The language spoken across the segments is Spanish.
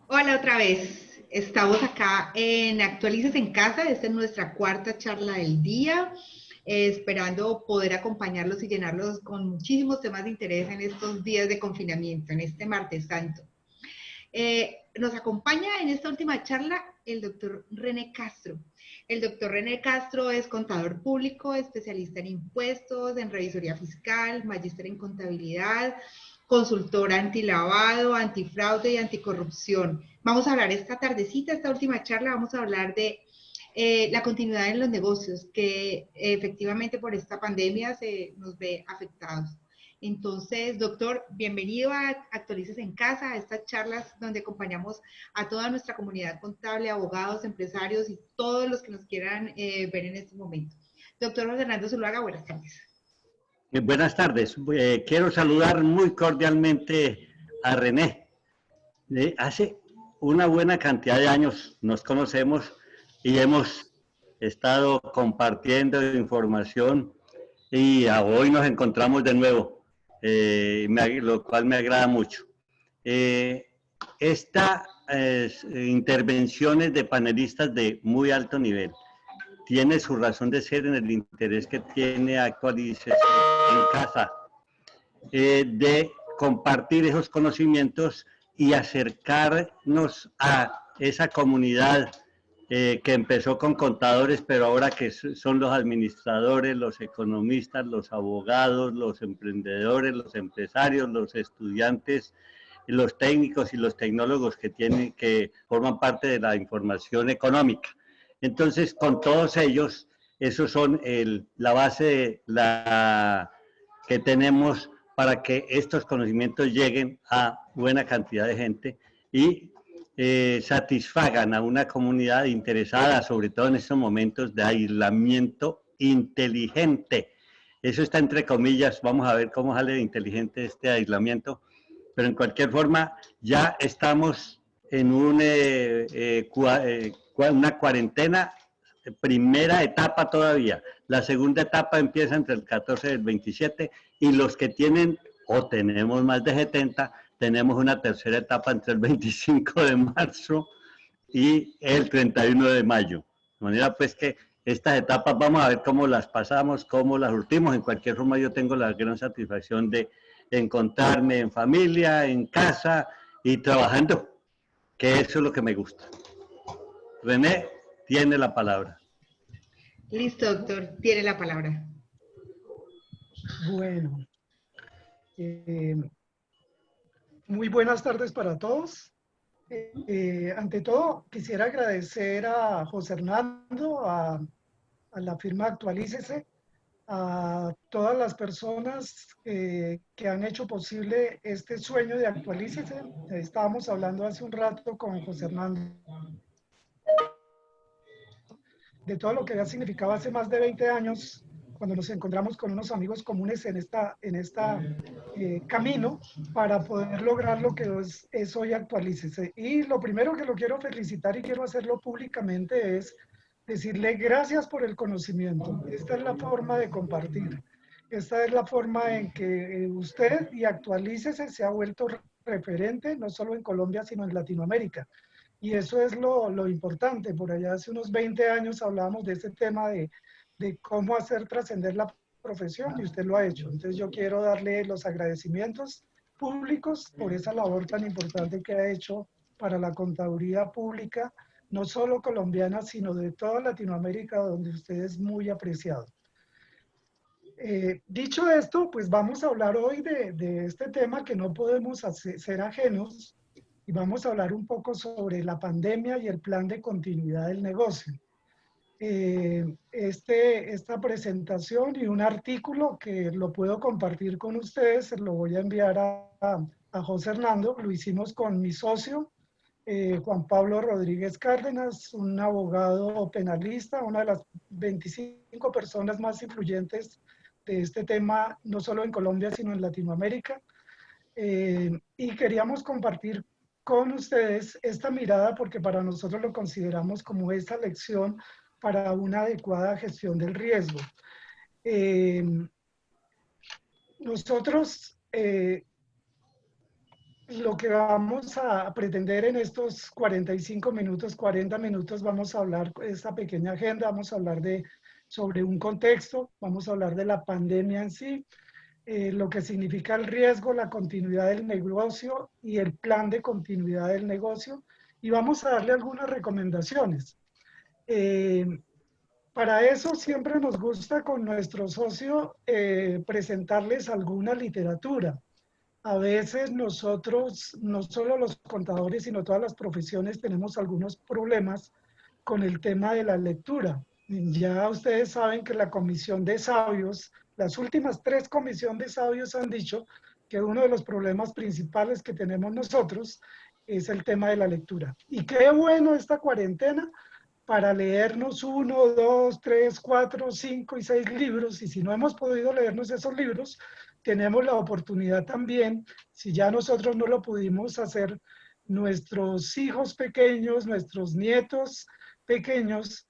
Hola otra vez. Estamos acá en Actualices en Casa. Esta es nuestra cuarta charla del día, esperando poder acompañarlos y llenarlos con muchísimos temas de interés en estos días de confinamiento, en este martes santo. Nos acompaña en esta última charla el doctor René Castro. El doctor René Castro es contador público, especialista en impuestos, en revisoría fiscal, magíster en contabilidad, consultor antilavado, antifraude y anticorrupción. Vamos a hablar esta tardecita, esta última charla, vamos a hablar de la continuidad en los negocios, que efectivamente por esta pandemia se nos ve afectados. Entonces, doctor, bienvenido a Actualices en Casa, a estas charlas donde acompañamos a toda nuestra comunidad contable, abogados, empresarios y todos los que nos quieran ver en este momento. Doctor Fernando Zuluaga, buenas tardes. Buenas tardes. Quiero saludar muy cordialmente a René. Hace una buena cantidad de años nos conocemos y hemos estado compartiendo información y hoy nos encontramos de nuevo, lo cual me agrada mucho. Estas intervenciones de panelistas de muy alto nivel tiene su razón de ser en el interés que tiene Actualices en Casa, de compartir esos conocimientos y acercarnos a esa comunidad que empezó con contadores, pero ahora que son los administradores, los economistas, los abogados, los emprendedores, los empresarios, los estudiantes, los técnicos y los tecnólogos que forman parte de la información económica. Entonces, con todos ellos, esos son la base que tenemos para que estos conocimientos lleguen a buena cantidad de gente y satisfagan a una comunidad interesada, sobre todo en estos momentos de aislamiento inteligente. Eso está entre comillas, vamos a ver cómo sale de inteligente este aislamiento, pero en cualquier forma ya estamos en una cuarentena, primera etapa todavía. La segunda etapa empieza entre el 14 y el 27 y los que tienen o tenemos más de 70, tenemos una tercera etapa entre el 25 de marzo y el 31 de mayo. De manera pues que estas etapas vamos a ver cómo las pasamos, cómo las últimos. En cualquier forma yo tengo la gran satisfacción de encontrarme en familia, en casa y trabajando, que eso es lo que me gusta. René tiene la palabra. Listo, doctor, tiene la palabra. Bueno, muy buenas tardes para todos. Ante todo, quisiera agradecer a José Hernando, a la firma Actualícese, a todas las personas que han hecho posible este sueño de Actualícese. Estábamos hablando hace un rato con José Hernando de todo lo que había significado hace más de 20 años cuando nos encontramos con unos amigos comunes en esta camino para poder lograr lo que es hoy Actualícese. Y lo primero que lo quiero felicitar y quiero hacerlo públicamente es decirle gracias por el conocimiento. Esta es la forma de compartir. Esta es la forma en que usted y Actualícese se ha vuelto referente, no solo en Colombia, sino en Latinoamérica. Y eso es lo importante. Por allá hace unos 20 años hablábamos de ese tema de cómo hacer trascender la profesión y usted lo ha hecho. Entonces yo quiero darle los agradecimientos públicos por esa labor tan importante que ha hecho para la contaduría pública, no solo colombiana, sino de toda Latinoamérica, donde usted es muy apreciado. Dicho esto, pues vamos a hablar hoy de este tema que no podemos ser ajenos y vamos a hablar un poco sobre la pandemia y el plan de continuidad del negocio. Esta presentación y un artículo que lo puedo compartir con ustedes, se lo voy a enviar a José Hernando, lo hicimos con mi socio, Juan Pablo Rodríguez Cárdenas, un abogado penalista, una de las 25 personas más influyentes de este tema, no solo en Colombia, sino en Latinoamérica. Y queríamos compartir con ustedes esta mirada porque para nosotros lo consideramos como esa lección para una adecuada gestión del riesgo. Nosotros lo que vamos a pretender en estos 45 minutos, 40 minutos, vamos a hablar esta pequeña agenda, vamos a hablar sobre un contexto, vamos a hablar de la pandemia en sí, lo que significa el riesgo, la continuidad del negocio y el plan de continuidad del negocio, y vamos a darle algunas recomendaciones. Eh, para eso siempre nos gusta con nuestro socio presentarles alguna literatura. A veces nosotros, no solo los contadores, sino todas las profesiones, tenemos algunos problemas con el tema de la lectura. Ya ustedes saben que la Comisión de Sabios, las últimas 3 comisiones de sabios han dicho que uno de los problemas principales que tenemos nosotros es el tema de la lectura. Y qué bueno esta cuarentena para leernos 1, 2, 3, 4, 5 y 6 libros, y si no hemos podido leernos esos libros, tenemos la oportunidad también, si ya nosotros no lo pudimos hacer, nuestros hijos pequeños, nuestros nietos pequeños,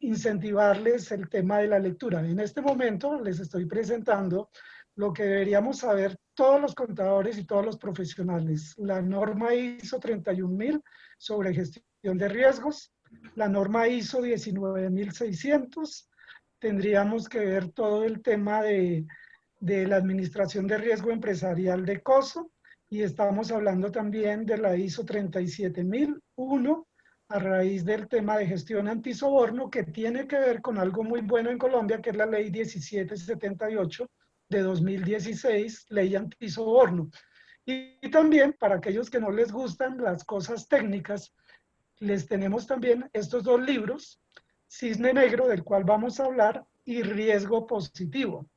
incentivarles el tema de la lectura. En este momento les estoy presentando lo que deberíamos saber todos los contadores y todos los profesionales. La norma ISO 31000 sobre gestión de riesgos, la norma ISO 19600, tendríamos que ver todo el tema de la administración de riesgo empresarial de COSO, y estamos hablando también de la ISO 37001 a raíz del tema de gestión antisoborno, que tiene que ver con algo muy bueno en Colombia, que es la ley 1778 de 2016, ley antisoborno. Y también para aquellos que no les gustan las cosas técnicas, les tenemos también estos 2 libros, Cisne Negro, del cual vamos a hablar, y Riesgo Positivo,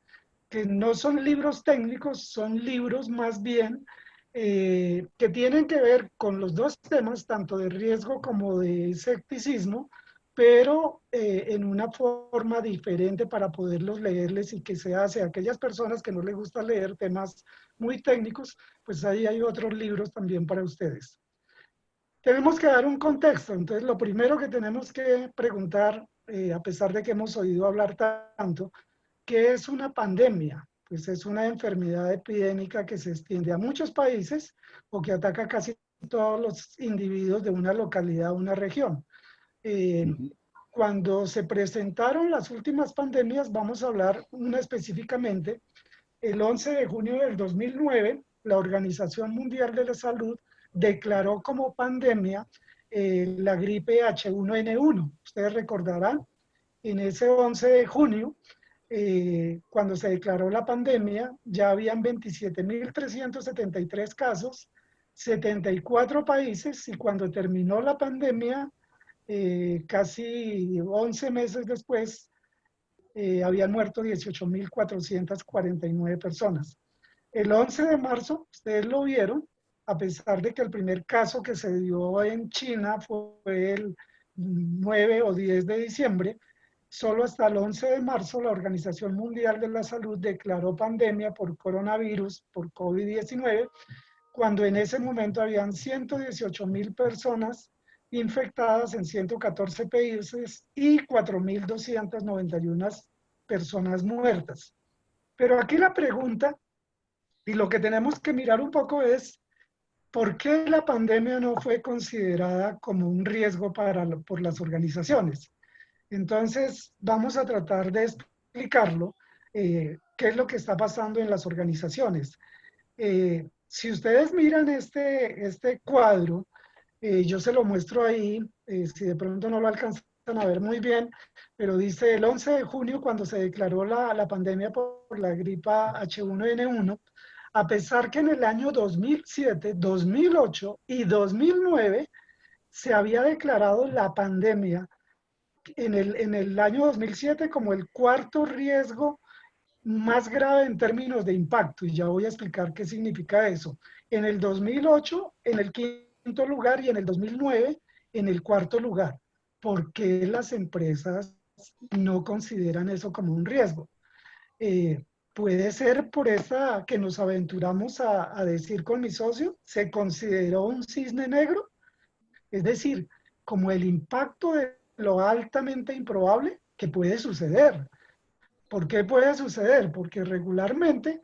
que no son libros técnicos, son libros más bien que tienen que ver con los 2 temas, tanto de riesgo como de escepticismo, pero en una forma diferente para poderlos leerles y que se hace a aquellas personas que no les gusta leer temas muy técnicos, pues ahí hay otros libros también para ustedes. Tenemos que dar un contexto, entonces lo primero que tenemos que preguntar, a pesar de que hemos oído hablar tanto, ¿qué es una pandemia? Pues es una enfermedad epidémica que se extiende a muchos países o que ataca casi todos los individuos de una localidad o una región. Ujú. Cuando se presentaron las últimas pandemias, vamos a hablar una específicamente, el 11 de junio del 2009, la Organización Mundial de la Salud declaró como pandemia la gripe H1N1. Ustedes recordarán, en ese 11 de junio, cuando se declaró la pandemia, ya habían 27.373 casos, 74 países, y cuando terminó la pandemia, casi 11 meses después, habían muerto 18.449 personas. El 11 de marzo, ustedes lo vieron, a pesar de que el primer caso que se dio en China fue el 9 o 10 de diciembre, solo hasta el 11 de marzo la Organización Mundial de la Salud declaró pandemia por coronavirus, por COVID-19, cuando en ese momento habían 118.000 personas infectadas en 114 países y 4.291 personas muertas. Pero aquí la pregunta, y lo que tenemos que mirar un poco es, ¿por qué la pandemia no fue considerada como un riesgo por las organizaciones? Entonces, vamos a tratar de explicarlo, qué es lo que está pasando en las organizaciones. Si ustedes miran este cuadro, yo se lo muestro ahí, si de pronto no lo alcanzan a ver muy bien, pero dice el 11 de junio, cuando se declaró la pandemia por la gripa H1N1, a pesar que en el año 2007, 2008 y 2009 se había declarado la pandemia en el año 2007 como el 4.º riesgo más grave en términos de impacto, y ya voy a explicar qué significa eso. En el 2008, en el 5.º lugar, y en el 2009, en el 4.º lugar. ¿Por qué las empresas no consideran eso como un riesgo? Puede ser por esa que nos aventuramos a decir con mi socio, se consideró un cisne negro, es decir, como el impacto de lo altamente improbable que puede suceder. ¿Por qué puede suceder? Porque regularmente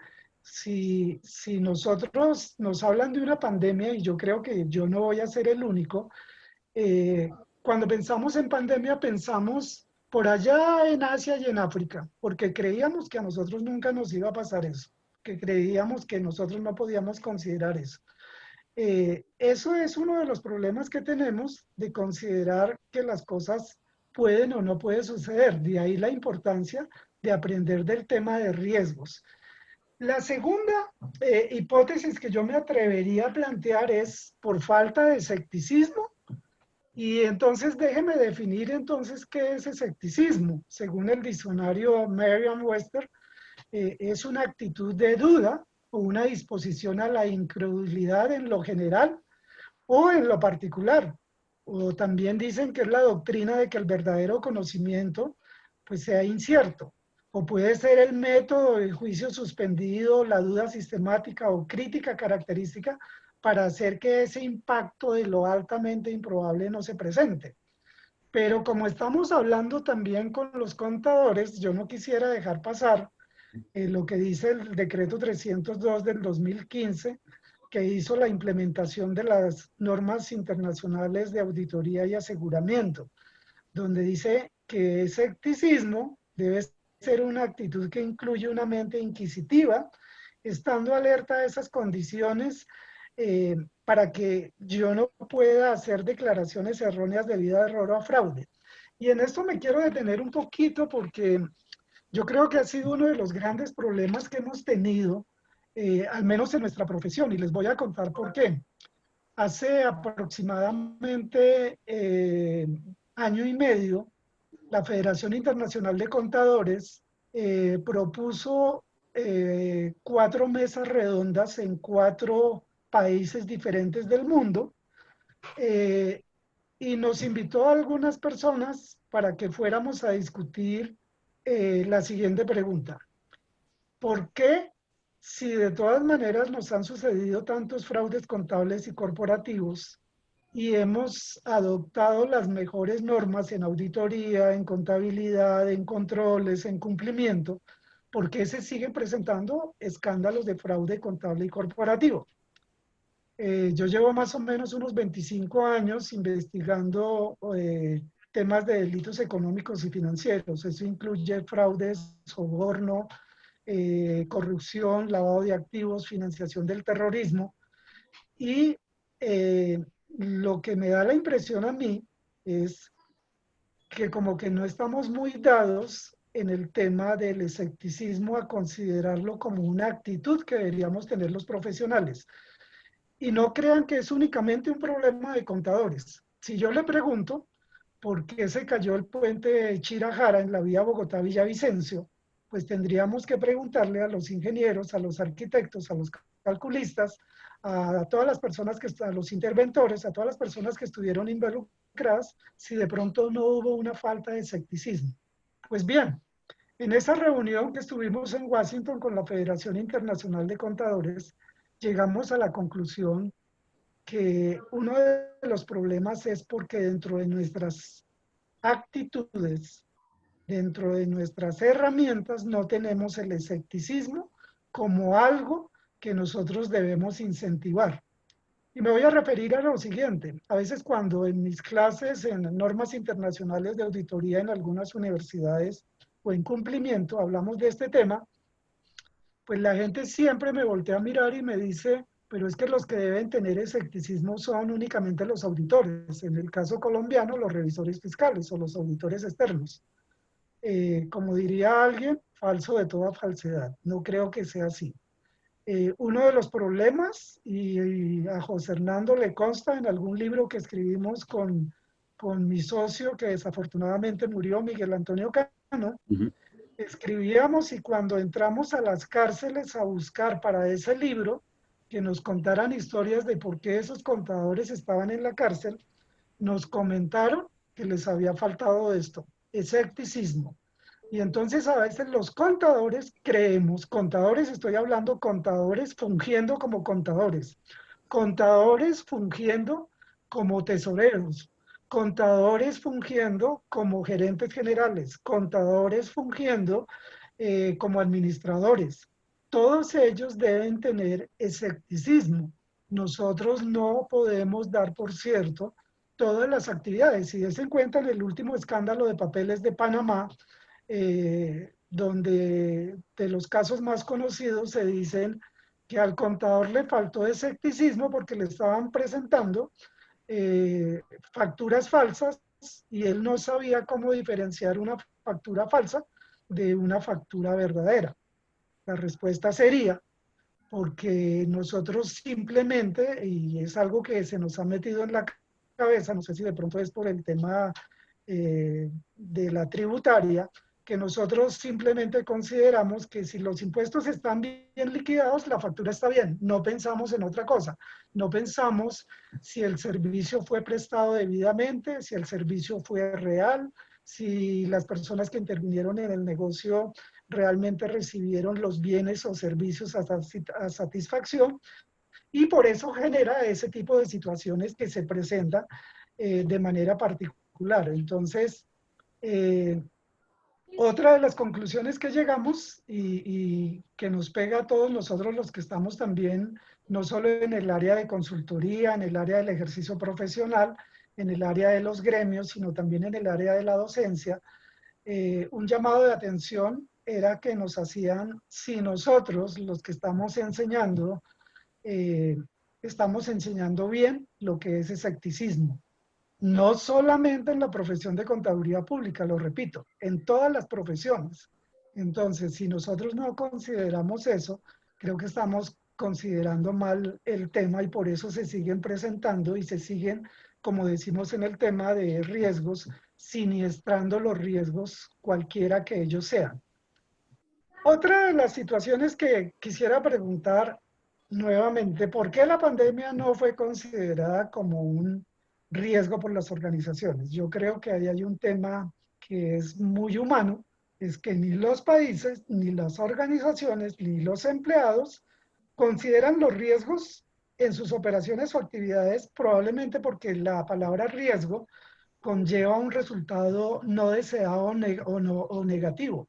si nosotros nos hablan de una pandemia, y yo creo que yo no voy a ser el único, cuando pensamos en pandemia pensamos por allá en Asia y en África, porque creíamos que a nosotros nunca nos iba a pasar eso, que creíamos que nosotros no podíamos considerar eso. Eso es uno de los problemas que tenemos de considerar que las cosas pueden o no pueden suceder. De ahí la importancia de aprender del tema de riesgos. La segunda hipótesis que yo me atrevería a plantear es por falta de escepticismo. Y entonces déjeme definir entonces qué es escepticismo. Según el diccionario Merriam-Webster, es una actitud de duda o una disposición a la incredulidad en lo general o en lo particular. O también dicen que es la doctrina de que el verdadero conocimiento pues sea incierto. O puede ser el método del juicio suspendido, la duda sistemática o crítica característica para hacer que ese impacto de lo altamente improbable no se presente. Pero como estamos hablando también con los contadores, yo no quisiera dejar pasar lo que dice el decreto 302 del 2015, que hizo la implementación de las normas internacionales de auditoría y aseguramiento, donde dice que escepticismo debe ser una actitud que incluye una mente inquisitiva, estando alerta a esas condiciones para que yo no pueda hacer declaraciones erróneas debido a error o a fraude. Y en esto me quiero detener un poquito porque yo creo que ha sido uno de los grandes problemas que hemos tenido, al menos en nuestra profesión, y les voy a contar por qué. Hace aproximadamente año y medio, la Federación Internacional de Contadores propuso 4 mesas redondas en 4 países diferentes del mundo y nos invitó a algunas personas para que fuéramos a discutir la siguiente pregunta. ¿Por qué, si de todas maneras nos han sucedido tantos fraudes contables y corporativos y hemos adoptado las mejores normas en auditoría, en contabilidad, en controles, en cumplimiento, por qué se siguen presentando escándalos de fraude contable y corporativo? Yo llevo más o menos unos 25 años investigando temas de delitos económicos y financieros. Eso incluye fraudes, soborno, corrupción, lavado de activos, financiación del terrorismo. Y lo que me da la impresión a mí es que como que no estamos muy dados en el tema del escepticismo a considerarlo como una actitud que deberíamos tener los profesionales. Y no crean que es únicamente un problema de contadores. Si yo le pregunto por qué se cayó el puente de Chirajara en la vía Bogotá-Villavicencio, pues tendríamos que preguntarle a los ingenieros, a los arquitectos, a los calculistas, a todas las personas a los interventores, a todas las personas que estuvieron involucradas, si de pronto no hubo una falta de escepticismo. Pues bien, en esa reunión que estuvimos en Washington con la Federación Internacional de Contadores, llegamos a la conclusión que uno de los problemas es porque dentro de nuestras actitudes, dentro de nuestras herramientas, no tenemos el escepticismo como algo que nosotros debemos incentivar. Y me voy a referir a lo siguiente. A veces cuando en mis clases en normas internacionales de auditoría en algunas universidades o en cumplimiento hablamos de este tema, pues la gente siempre me voltea a mirar y me dice, pero es que los que deben tener escepticismo son únicamente los auditores, en el caso colombiano, los revisores fiscales o los auditores externos. Como diría alguien, falso de toda falsedad. No creo que sea así. Uno de los problemas, y a José Hernando le consta en algún libro que escribimos con mi socio, que desafortunadamente murió, Miguel Antonio Cano, escribíamos y cuando entramos a las cárceles a buscar para ese libro que nos contaran historias de por qué esos contadores estaban en la cárcel, nos comentaron que les había faltado esto, escepticismo. Y entonces a veces los contadores creemos, contadores, estoy hablando contadores fungiendo como contadores fungiendo como tesoreros, contadores fungiendo como gerentes generales, contadores fungiendo como administradores. todos ellos deben tener escepticismo. Nosotros no podemos dar por cierto todas las actividades. Si se cuenta en el último escándalo de papeles de Panamá, donde de los casos más conocidos se dicen que al contador le faltó escepticismo porque le estaban presentando facturas falsas y él no sabía cómo diferenciar una factura falsa de una factura verdadera. La respuesta sería porque nosotros simplemente, y es algo que se nos ha metido en la cabeza, no sé si de pronto es por el tema de la tributaria, que nosotros simplemente consideramos que si los impuestos están bien liquidados, la factura está bien. No pensamos en otra cosa. No pensamos si el servicio fue prestado debidamente, si el servicio fue real, si las personas que intervinieron en el negocio realmente recibieron los bienes o servicios a satisfacción, y por eso genera ese tipo de situaciones que se presentan de manera particular. Entonces, otra de las conclusiones que llegamos y que nos pega a todos nosotros los que estamos también, no solo en el área de consultoría, en el área del ejercicio profesional, en el área de los gremios, sino también en el área de la docencia, un llamado de atención era que nos hacían, si nosotros, los que estamos enseñando bien lo que es escepticismo. No solamente en la profesión de contaduría pública, lo repito, en todas las profesiones. Entonces, si nosotros no consideramos eso, creo que estamos considerando mal el tema y por eso se siguen presentando y se siguen, como decimos en el tema de riesgos, siniestrando los riesgos cualquiera que ellos sean. Otra de las situaciones que quisiera preguntar nuevamente, ¿por qué la pandemia no fue considerada como un riesgo por las organizaciones? Yo creo que ahí hay un tema que es muy humano, es que ni los países, ni las organizaciones, ni los empleados consideran los riesgos en sus operaciones o actividades, probablemente porque la palabra riesgo conlleva un resultado no deseado o negativo.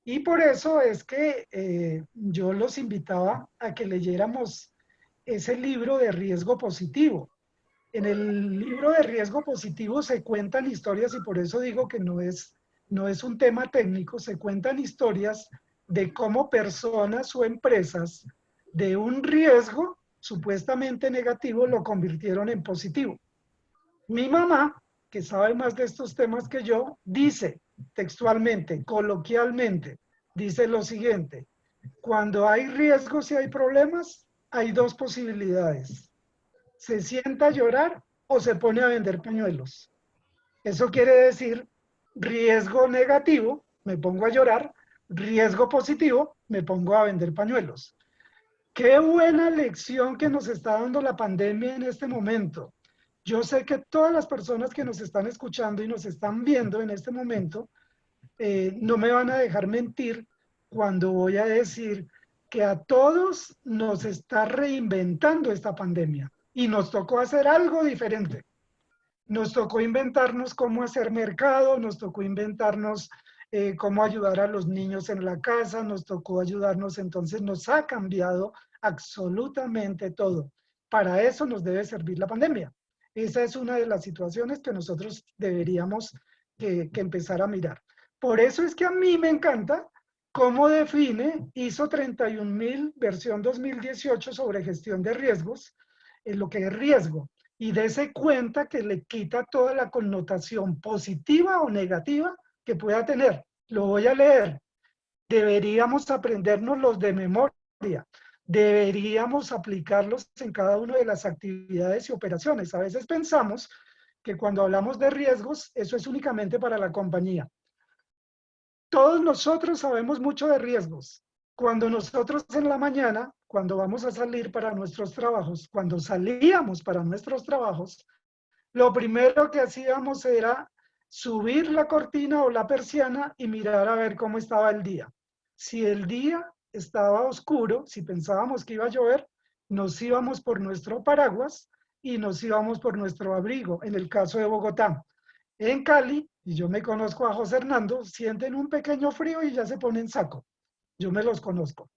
Y por eso es que yo los invitaba a que leyéramos ese libro de riesgo positivo. En el libro de riesgo positivo se cuentan historias y por eso digo que no es un tema técnico, se cuentan historias de cómo personas o empresas de un riesgo supuestamente negativo lo convirtieron en positivo. Mi mamá, que sabe más de estos temas que yo, dice textualmente, coloquialmente, dice lo siguiente: cuando hay riesgos y hay problemas, hay dos posibilidades. Se sienta a llorar o se pone a vender pañuelos. Eso quiere decir riesgo negativo, me pongo a llorar, riesgo positivo, me pongo a vender pañuelos. Qué buena lección que nos está dando la pandemia en este momento. Yo sé que todas las personas que nos están escuchando y nos están viendo en este momento no me van a dejar mentir cuando voy a decir que a todos nos está reinventando esta pandemia y nos tocó hacer algo diferente. Nos tocó inventarnos cómo hacer mercado, nos tocó inventarnos cómo ayudar a los niños en la casa, nos tocó ayudarnos, entonces nos ha cambiado absolutamente todo. Para eso nos debe servir la pandemia. Esa es una de las situaciones que nosotros deberíamos que empezar a mirar. Por eso es que a mí me encanta cómo define ISO 31000 versión 2018 sobre gestión de riesgos, en lo que es riesgo, y dése cuenta que le quita toda la connotación positiva o negativa que pueda tener. Lo voy a leer. Deberíamos aprendernos los de memoria. Deberíamos aplicarlos en cada una de las actividades y operaciones. A veces pensamos que cuando hablamos de riesgos, eso es únicamente para la compañía. Todos nosotros sabemos mucho de riesgos. Cuando nosotros en la mañana, cuando vamos a salir para nuestros trabajos, cuando salíamos para nuestros trabajos, lo primero que hacíamos era subir la cortina o la persiana y mirar a ver cómo estaba el día. Si el día estaba oscuro, si pensábamos que iba a llover, nos íbamos por nuestro paraguas y nos íbamos por nuestro abrigo, en el caso de Bogotá. En Cali, y yo me conozco a José Hernando, sienten un pequeño frío y ya se ponen saco. Yo me los conozco.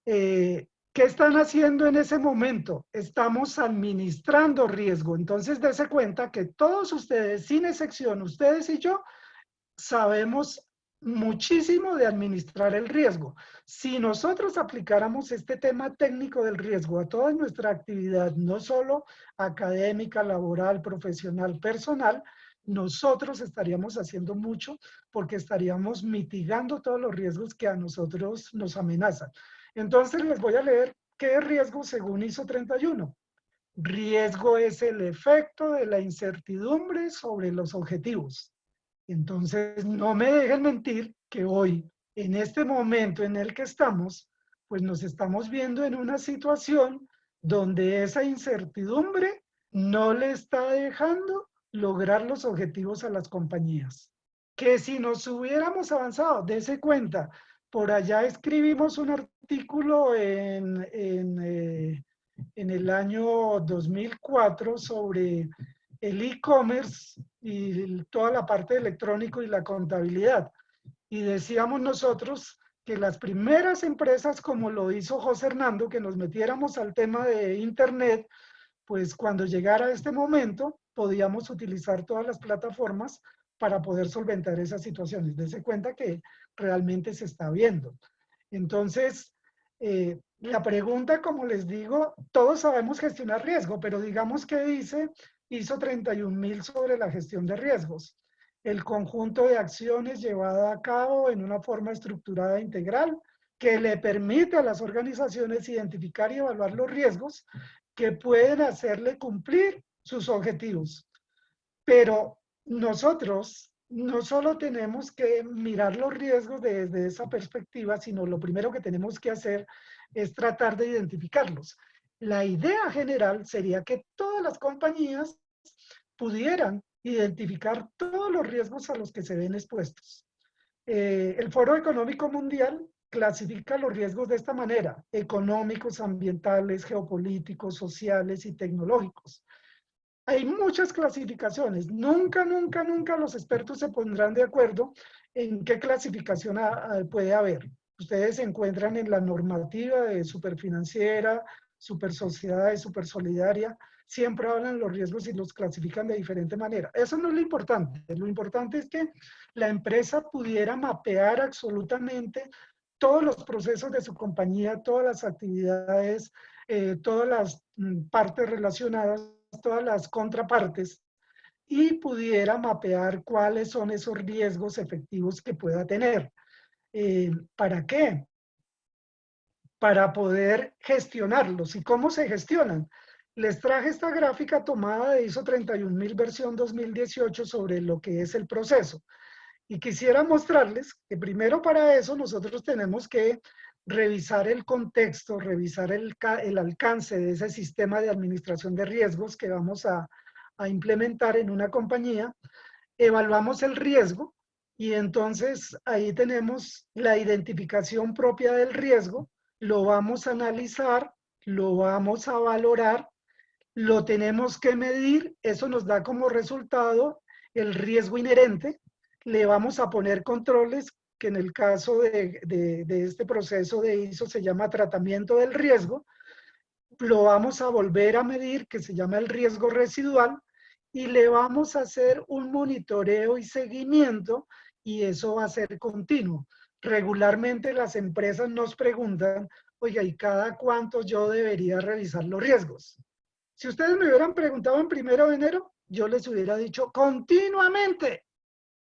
¿qué están haciendo en ese momento? Estamos administrando riesgo. Entonces, dése cuenta que todos ustedes, sin excepción, ustedes y yo, sabemos muchísimo de administrar el riesgo. Si nosotros aplicáramos este tema técnico del riesgo a toda nuestra actividad, no solo académica, laboral, profesional, personal, nosotros estaríamos haciendo mucho porque estaríamos mitigando todos los riesgos que a nosotros nos amenazan. Entonces les voy a leer qué es riesgo según ISO 31. Riesgo es el efecto de la incertidumbre sobre los objetivos. Entonces, no me dejen mentir que hoy, en este momento en el que estamos, pues nos estamos viendo en una situación donde esa incertidumbre no le está dejando lograr los objetivos a las compañías. Que si nos hubiéramos avanzado, dése cuenta, por allá escribimos un artículo en el año 2004 sobre el e-commerce y toda la parte electrónico y la contabilidad. Y decíamos nosotros que las primeras empresas, como lo hizo José Hernando, que nos metiéramos al tema de Internet, pues cuando llegara este momento, podíamos utilizar todas las plataformas para poder solventar esas situaciones. Dese cuenta que realmente se está viendo. Entonces, la pregunta, como les digo, todos sabemos gestionar riesgo, pero digamos que dice ISO 31000 sobre la gestión de riesgos. El conjunto de acciones llevada a cabo en una forma estructurada e integral que le permite a las organizaciones identificar y evaluar los riesgos que pueden hacerle cumplir sus objetivos. Pero nosotros no solo tenemos que mirar los riesgos desde esa perspectiva, sino lo primero que tenemos que hacer es tratar de identificarlos. La idea general sería que todas las compañías pudieran identificar todos los riesgos a los que se ven expuestos. El Foro Económico Mundial clasifica los riesgos de esta manera: económicos, ambientales, geopolíticos, sociales y tecnológicos. Hay muchas clasificaciones. Nunca los expertos se pondrán de acuerdo en qué clasificación puede haber. Ustedes se encuentran en la normativa de superfinanciera, supersociedades, supersolidaria. Siempre hablan de los riesgos y los clasifican de diferente manera. Eso no es lo importante. Lo importante es que la empresa pudiera mapear absolutamente todos los procesos de su compañía, todas las actividades, todas las partes relacionadas, todas las contrapartes, y pudiera mapear cuáles son esos riesgos efectivos que pueda tener. ¿Para qué? Para poder gestionarlos. ¿Y cómo se gestionan? Les traje esta gráfica tomada de ISO 31000 versión 2018 sobre lo que es el proceso. Y quisiera mostrarles que primero para eso nosotros tenemos que revisar el contexto, revisar el alcance de ese sistema de administración de riesgos que vamos a implementar en una compañía. Evaluamos el riesgo y entonces ahí tenemos la identificación propia del riesgo, lo vamos a analizar, lo vamos a valorar, lo tenemos que medir, eso nos da como resultado el riesgo inherente. Le vamos a poner controles, que en el caso de este proceso de ISO se llama tratamiento del riesgo. Lo vamos a volver a medir, que se llama el riesgo residual, y le vamos a hacer un monitoreo y seguimiento, y eso va a ser continuo. Regularmente las empresas nos preguntan, oiga, ¿y cada cuánto yo debería revisar los riesgos? Si ustedes me hubieran preguntado en 1 de enero, yo les hubiera dicho continuamente.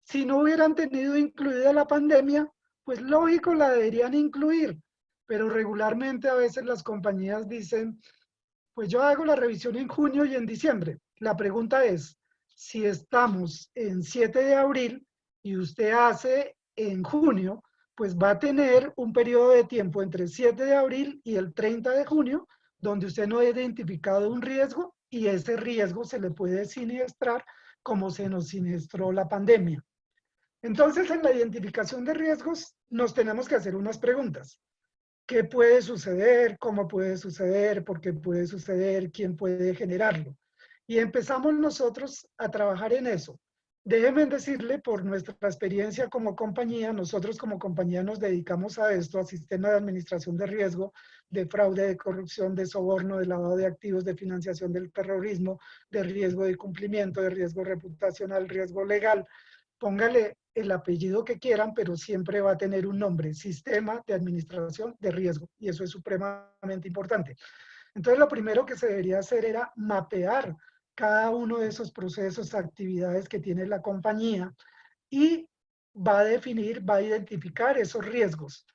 Si no hubieran tenido incluida la pandemia, pues lógico, la deberían incluir. Pero regularmente a veces las compañías dicen, pues yo hago la revisión en junio y en diciembre. La pregunta es, si estamos en 7 de abril y usted hace en junio, pues va a tener un periodo de tiempo entre 7 de abril y el 30 de junio, donde usted no ha identificado un riesgo y ese riesgo se le puede siniestrar como se nos siniestró la pandemia. Entonces, en la identificación de riesgos, nos tenemos que hacer unas preguntas. ¿Qué puede suceder? ¿Cómo puede suceder? ¿Por qué puede suceder? ¿Quién puede generarlo? Y empezamos nosotros a trabajar en eso. Déjeme decirle, por nuestra experiencia como compañía, nosotros como compañía nos dedicamos a esto, a sistemas de administración de riesgo, de fraude, de corrupción, de soborno, de lavado de activos, de financiación del terrorismo, de riesgo de cumplimiento, de riesgo reputacional, riesgo legal. Póngale el apellido que quieran, pero siempre va a tener un nombre, sistema de administración de riesgo, y eso es supremamente importante. Entonces, lo primero que se debería hacer era mapear cada uno de esos procesos, actividades que tiene la compañía y va a definir, va a identificar esos riesgos.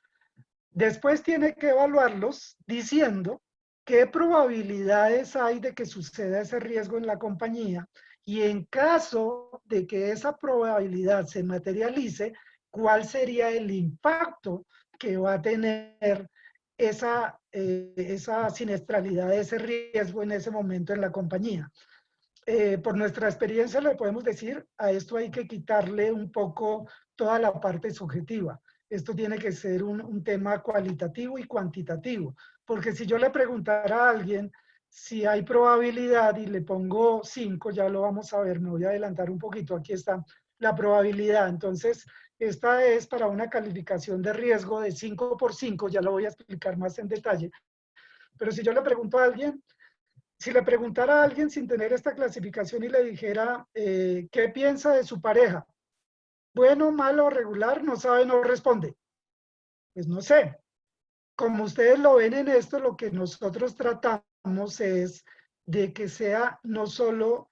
Después tiene que evaluarlos diciendo qué probabilidades hay de que suceda ese riesgo en la compañía y en caso de que esa probabilidad se materialice, cuál sería el impacto que va a tener esa siniestralidad, ese riesgo en ese momento en la compañía. Por nuestra experiencia le podemos decir, a esto hay que quitarle un poco toda la parte subjetiva. Esto tiene que ser un tema cualitativo y cuantitativo, porque si yo le preguntara a alguien si hay probabilidad y le pongo 5, ya lo vamos a ver, me voy a adelantar un poquito, aquí está la probabilidad. Entonces, esta es para una calificación de riesgo de 5 por 5, ya lo voy a explicar más en detalle. Pero si yo le pregunto a alguien, si le preguntara a alguien sin tener esta clasificación y le dijera qué piensa de su pareja, bueno, malo, regular, no sabe, no responde. Pues no sé. Como ustedes lo ven en esto, lo que nosotros tratamos es de que sea no solo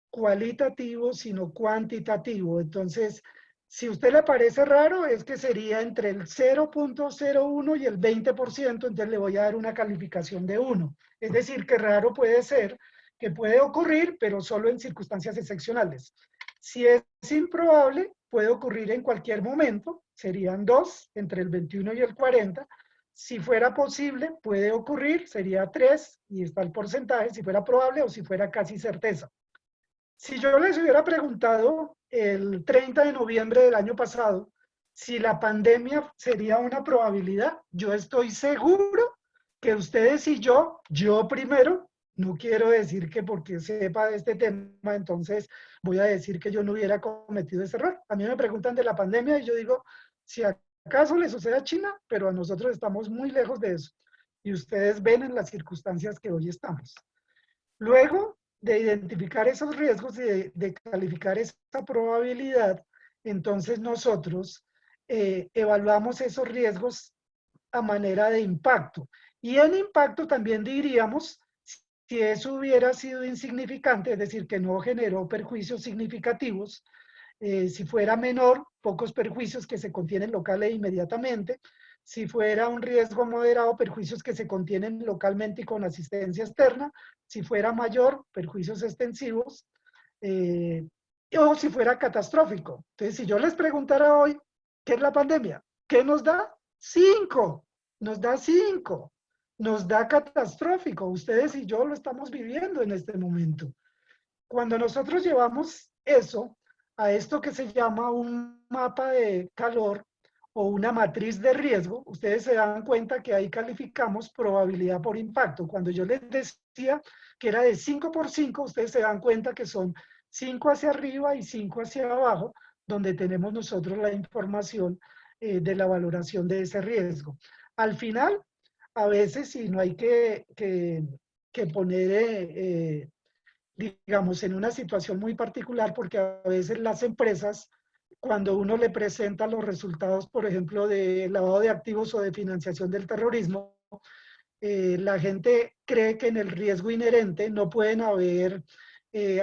cualitativo, sino cuantitativo. Entonces, si a usted le parece raro, es que sería entre el 0.01 y el 20%, entonces le voy a dar una calificación de 1. Es decir, que raro puede ser, que puede ocurrir, pero solo en circunstancias excepcionales. Si es improbable, puede ocurrir en cualquier momento, serían 2, entre el 21 y el 40. Si fuera posible, puede ocurrir, sería 3, y está el porcentaje, si fuera probable o si fuera casi certeza. Si yo les hubiera preguntado el 30 de noviembre del año pasado si la pandemia sería una probabilidad, yo estoy seguro que ustedes y yo primero, no quiero decir que porque sepa de este tema, entonces voy a decir que yo no hubiera cometido ese error. A mí me preguntan de la pandemia y yo digo, si acaso le sucede a China, pero a nosotros estamos muy lejos de eso. Y ustedes ven en las circunstancias que hoy estamos. Luego de identificar esos riesgos y de calificar esa probabilidad, entonces nosotros evaluamos esos riesgos a manera de impacto. Y en impacto también diríamos si eso hubiera sido insignificante, es decir, que no generó perjuicios significativos, si fuera menor, pocos perjuicios que se contienen local e inmediatamente. Si fuera un riesgo moderado, perjuicios que se contienen localmente y con asistencia externa. Si fuera mayor, perjuicios extensivos. O si fuera catastrófico. Entonces, si yo les preguntara hoy, ¿qué es la pandemia? ¿Qué nos da? 5. Nos da 5. Nos da catastrófico. Ustedes y yo lo estamos viviendo en este momento. Cuando nosotros llevamos eso a esto que se llama un mapa de calor o una matriz de riesgo, ustedes se dan cuenta que ahí calificamos probabilidad por impacto. Cuando yo les decía que era de 5 por 5, ustedes se dan cuenta que son 5 hacia arriba y 5 hacia abajo, donde tenemos nosotros la información de la valoración de ese riesgo. Al final, a veces, si no hay que poner digamos, en una situación muy particular, porque a veces las empresas, cuando uno le presenta los resultados, por ejemplo, de lavado de activos o de financiación del terrorismo, la gente cree que en el riesgo inherente no pueden haber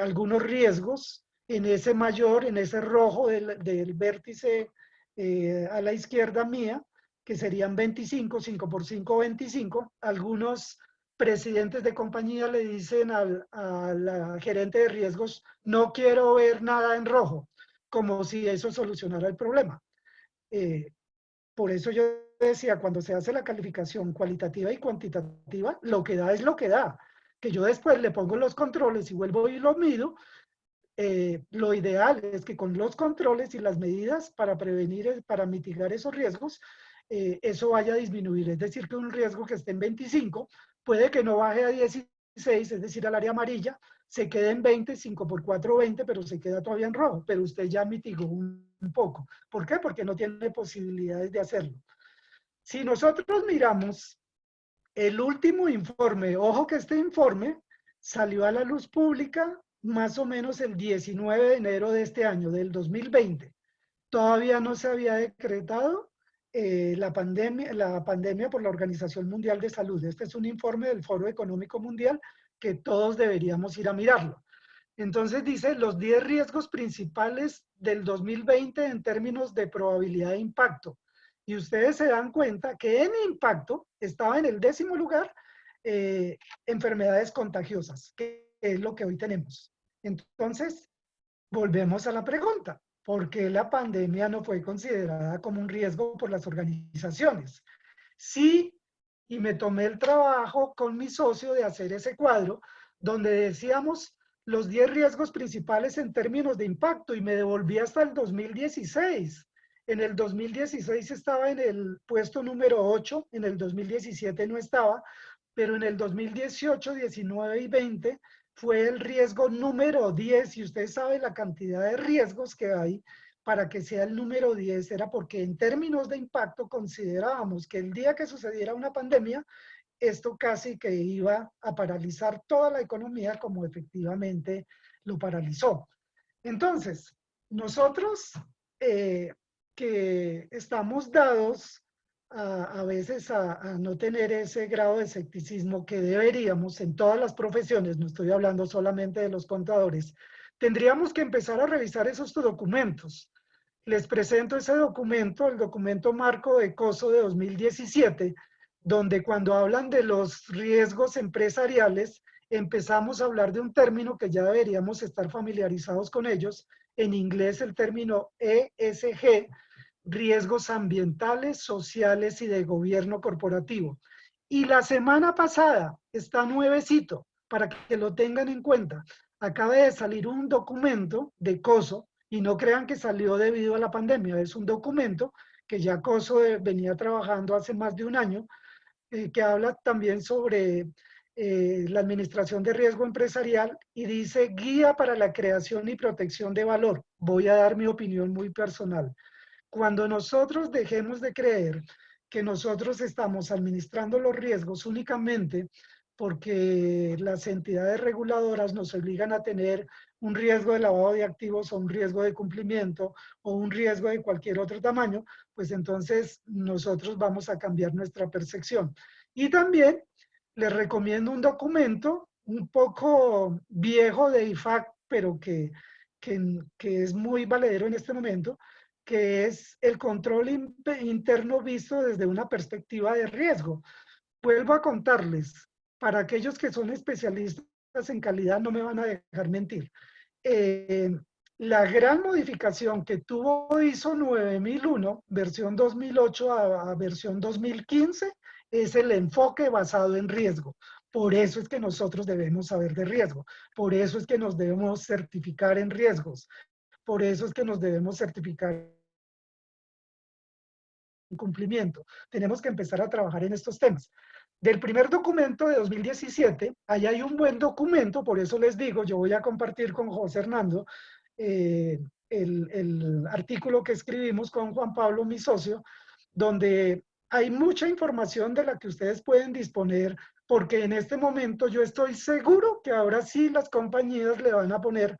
algunos riesgos en ese mayor, en ese rojo del vértice a la izquierda mía, que serían 25, 5 por 5, 25. Algunos presidentes de compañía le dicen a la gerente de riesgos, no quiero ver nada en rojo, como si eso solucionara el problema. Por eso yo decía, cuando se hace la calificación cualitativa y cuantitativa, lo que da es lo que da. Que yo después le pongo los controles y vuelvo y lo mido. Lo ideal es que con los controles y las medidas para prevenir, para mitigar esos riesgos, eso vaya a disminuir. Es decir, que un riesgo que esté en 25 puede que no baje a 16 16, es decir, al área amarilla, se queda en 20, 5 por 4, 20, pero se queda todavía en rojo, pero usted ya mitigó un poco. ¿Por qué? Porque no tiene posibilidades de hacerlo. Si nosotros miramos el último informe, ojo que este informe salió a la luz pública más o menos el 19 de enero de este año, del 2020. Todavía no se había decretado la pandemia por la Organización Mundial de Salud. Este es un informe del Foro Económico Mundial que todos deberíamos ir a mirarlo. Entonces dice los 10 riesgos principales del 2020 en términos de probabilidad de impacto. Y ustedes se dan cuenta que en impacto estaba en el 10º lugar enfermedades contagiosas, que es lo que hoy tenemos. Entonces, volvemos a la pregunta. ¿Por qué la pandemia no fue considerada como un riesgo por las organizaciones? Sí, y me tomé el trabajo con mi socio de hacer ese cuadro, donde decíamos los 10 riesgos principales en términos de impacto, y me devolví hasta el 2016. En el 2016 estaba en el puesto número 8, en el 2017 no estaba, pero en el 2018, 19 y 20 fue el riesgo número 10, y usted sabe la cantidad de riesgos que hay para que sea el número 10, era porque en términos de impacto considerábamos que el día que sucediera una pandemia, esto casi que iba a paralizar toda la economía como efectivamente lo paralizó. Entonces, nosotros que estamos dados a veces a no tener ese grado de escepticismo que deberíamos en todas las profesiones, no estoy hablando solamente de los contadores, tendríamos que empezar a revisar esos documentos. Les presento ese documento, el documento marco de COSO de 2017, donde cuando hablan de los riesgos empresariales, empezamos a hablar de un término que ya deberíamos estar familiarizados con ellos. En inglés el término ESG, riesgos ambientales, sociales y de gobierno corporativo. Y la semana pasada, está nuevecito, para que lo tengan en cuenta, acaba de salir un documento de COSO, y no crean que salió debido a la pandemia, es un documento que ya COSO venía trabajando hace más de un año, que habla también sobre la administración de riesgo empresarial, y dice guía para la creación y protección de valor. Voy a dar mi opinión muy personal. Cuando nosotros dejemos de creer que nosotros estamos administrando los riesgos únicamente porque las entidades reguladoras nos obligan a tener un riesgo de lavado de activos o un riesgo de cumplimiento o un riesgo de cualquier otro tamaño, pues entonces nosotros vamos a cambiar nuestra percepción. Y también les recomiendo un documento un poco viejo de IFAC, pero que es muy valedero en este momento, que es el control interno visto desde una perspectiva de riesgo. Vuelvo a contarles, para aquellos que son especialistas en calidad no me van a dejar mentir. La gran modificación que tuvo ISO 9001, versión 2008 a versión 2015, es el enfoque basado en riesgo. Por eso es que nosotros debemos saber de riesgo. Por eso es que nos debemos certificar en riesgos. Por eso es que nos debemos certificar en cumplimiento. Tenemos que empezar a trabajar en estos temas. Del primer documento de 2017, ahí hay un buen documento, por eso les digo, yo voy a compartir con José Hernando el artículo que escribimos con Juan Pablo, mi socio, donde hay mucha información de la que ustedes pueden disponer, porque en este momento yo estoy seguro que ahora sí las compañías le van a poner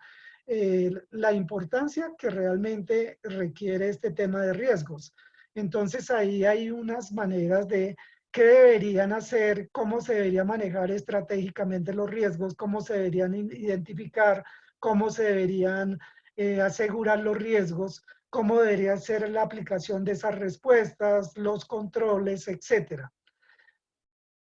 la importancia que realmente requiere este tema de riesgos. Entonces ahí hay unas maneras de qué deberían hacer, cómo se debería manejar estratégicamente los riesgos, cómo se deberían identificar, cómo se deberían asegurar los riesgos, cómo debería ser la aplicación de esas respuestas, los controles, etcétera.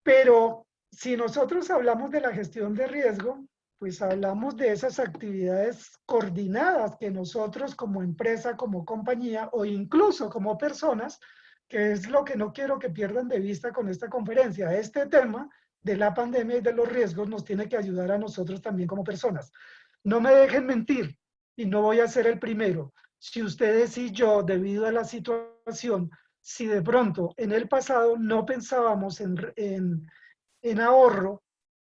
Pero si nosotros hablamos de la gestión de riesgo, pues hablamos de esas actividades coordinadas que nosotros como empresa, como compañía o incluso como personas, que es lo que no quiero que pierdan de vista con esta conferencia. Este tema de la pandemia y de los riesgos nos tiene que ayudar a nosotros también como personas. No me dejen mentir, y no voy a ser el primero. Si ustedes y yo, debido a la situación, si de pronto en el pasado no pensábamos en ahorro,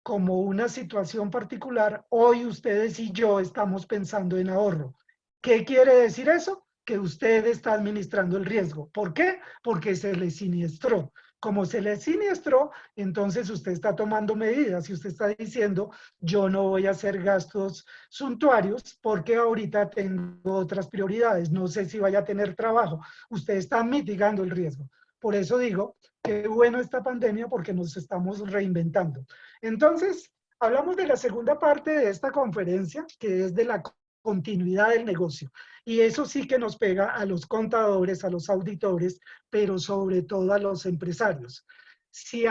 como una situación particular, hoy ustedes y yo estamos pensando en ahorro. ¿Qué quiere decir eso? Que usted está administrando el riesgo. ¿Por qué? Porque se le siniestró. Como se le siniestró, entonces usted está tomando medidas y usted está diciendo, yo no voy a hacer gastos suntuarios porque ahorita tengo otras prioridades. No sé si vaya a tener trabajo. Usted está mitigando el riesgo. Por eso digo, qué bueno esta pandemia porque nos estamos reinventando. Entonces, hablamos de la segunda parte de esta conferencia, que es de la continuidad del negocio. Y eso sí que nos pega a los contadores, a los auditores, pero sobre todo a los empresarios. Si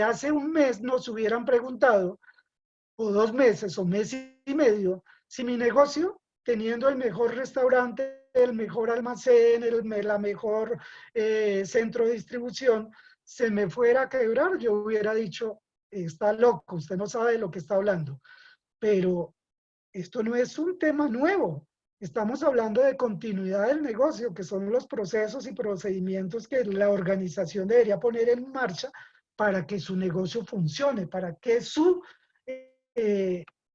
hace un mes nos hubieran preguntado, o 2 meses, o mes y medio, si mi negocio, teniendo el mejor restaurante, el mejor almacén, la mejor centro de distribución, se me fuera a quebrar, yo hubiera dicho, está loco, usted no sabe de lo que está hablando. Pero esto no es un tema nuevo. Estamos hablando de continuidad del negocio, que son los procesos y procedimientos que la organización debería poner en marcha para que su negocio funcione, para que su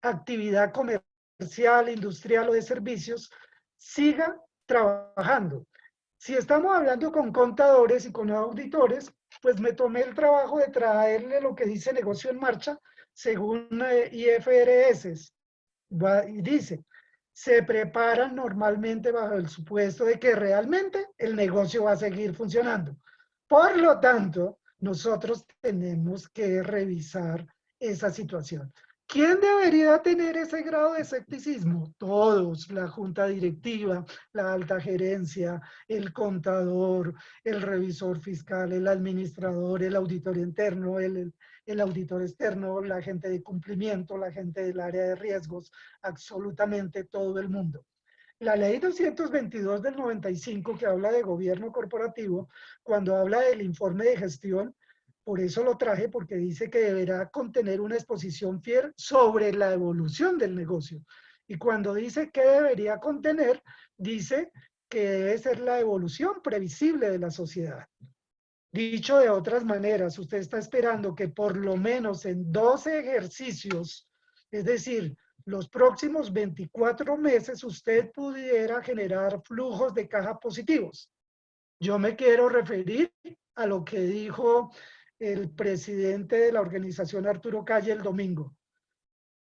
actividad comercial, industrial o de servicios siga trabajando. Si estamos hablando con contadores y con auditores, pues me tomé el trabajo de traerle lo que dice negocio en marcha según IFRS. Y dice, se preparan normalmente bajo el supuesto de que realmente el negocio va a seguir funcionando. Por lo tanto, nosotros tenemos que revisar esa situación. ¿Quién debería tener ese grado de escepticismo? Todos, la junta directiva, la alta gerencia, el contador, el revisor fiscal, el administrador, el auditor interno, el auditor externo, la gente de cumplimiento, la gente del área de riesgos, absolutamente todo el mundo. La ley 222 del 95, que habla de gobierno corporativo, cuando habla del informe de gestión, por eso lo traje, porque dice que deberá contener una exposición fiel sobre la evolución del negocio. Y cuando dice que debería contener, dice que debe ser la evolución previsible de la sociedad. Dicho de otras maneras, usted está esperando que por lo menos en 12 ejercicios, es decir, los próximos 24 meses, usted pudiera generar flujos de caja positivos. Yo me quiero referir a lo que dijo el presidente de la organización, Arturo Calle, el domingo.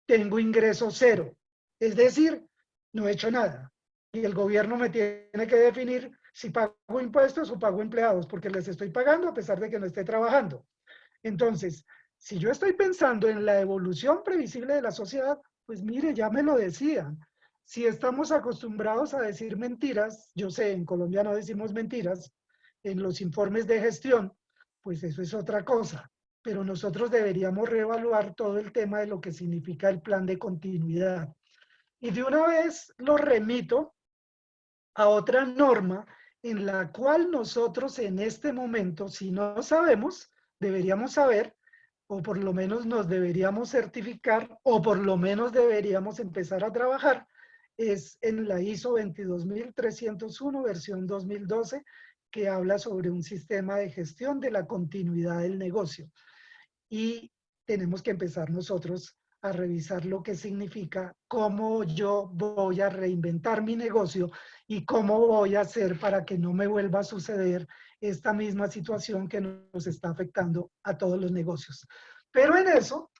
Tengo ingreso cero. Es decir, no he hecho nada. Y el gobierno me tiene que definir si pago impuestos o pago empleados, porque les estoy pagando a pesar de que no esté trabajando. Entonces, si yo estoy pensando en la evolución previsible de la sociedad, pues mire, ya me lo decían. Si estamos acostumbrados a decir mentiras, yo sé, en Colombia no decimos mentiras, en los informes de gestión, pues eso es otra cosa. Pero nosotros deberíamos reevaluar todo el tema de lo que significa el plan de continuidad. Y de una vez lo remito a otra norma en la cual nosotros en este momento, si no sabemos, deberíamos saber, o por lo menos nos deberíamos certificar, o por lo menos deberíamos empezar a trabajar, es en la ISO 22301, versión 2012, que habla sobre un sistema de gestión de la continuidad del negocio. Y tenemos que empezar nosotros a revisar lo que significa, cómo yo voy a reinventar mi negocio y cómo voy a hacer para que no me vuelva a suceder esta misma situación que nos está afectando a todos los negocios. Pero en eso,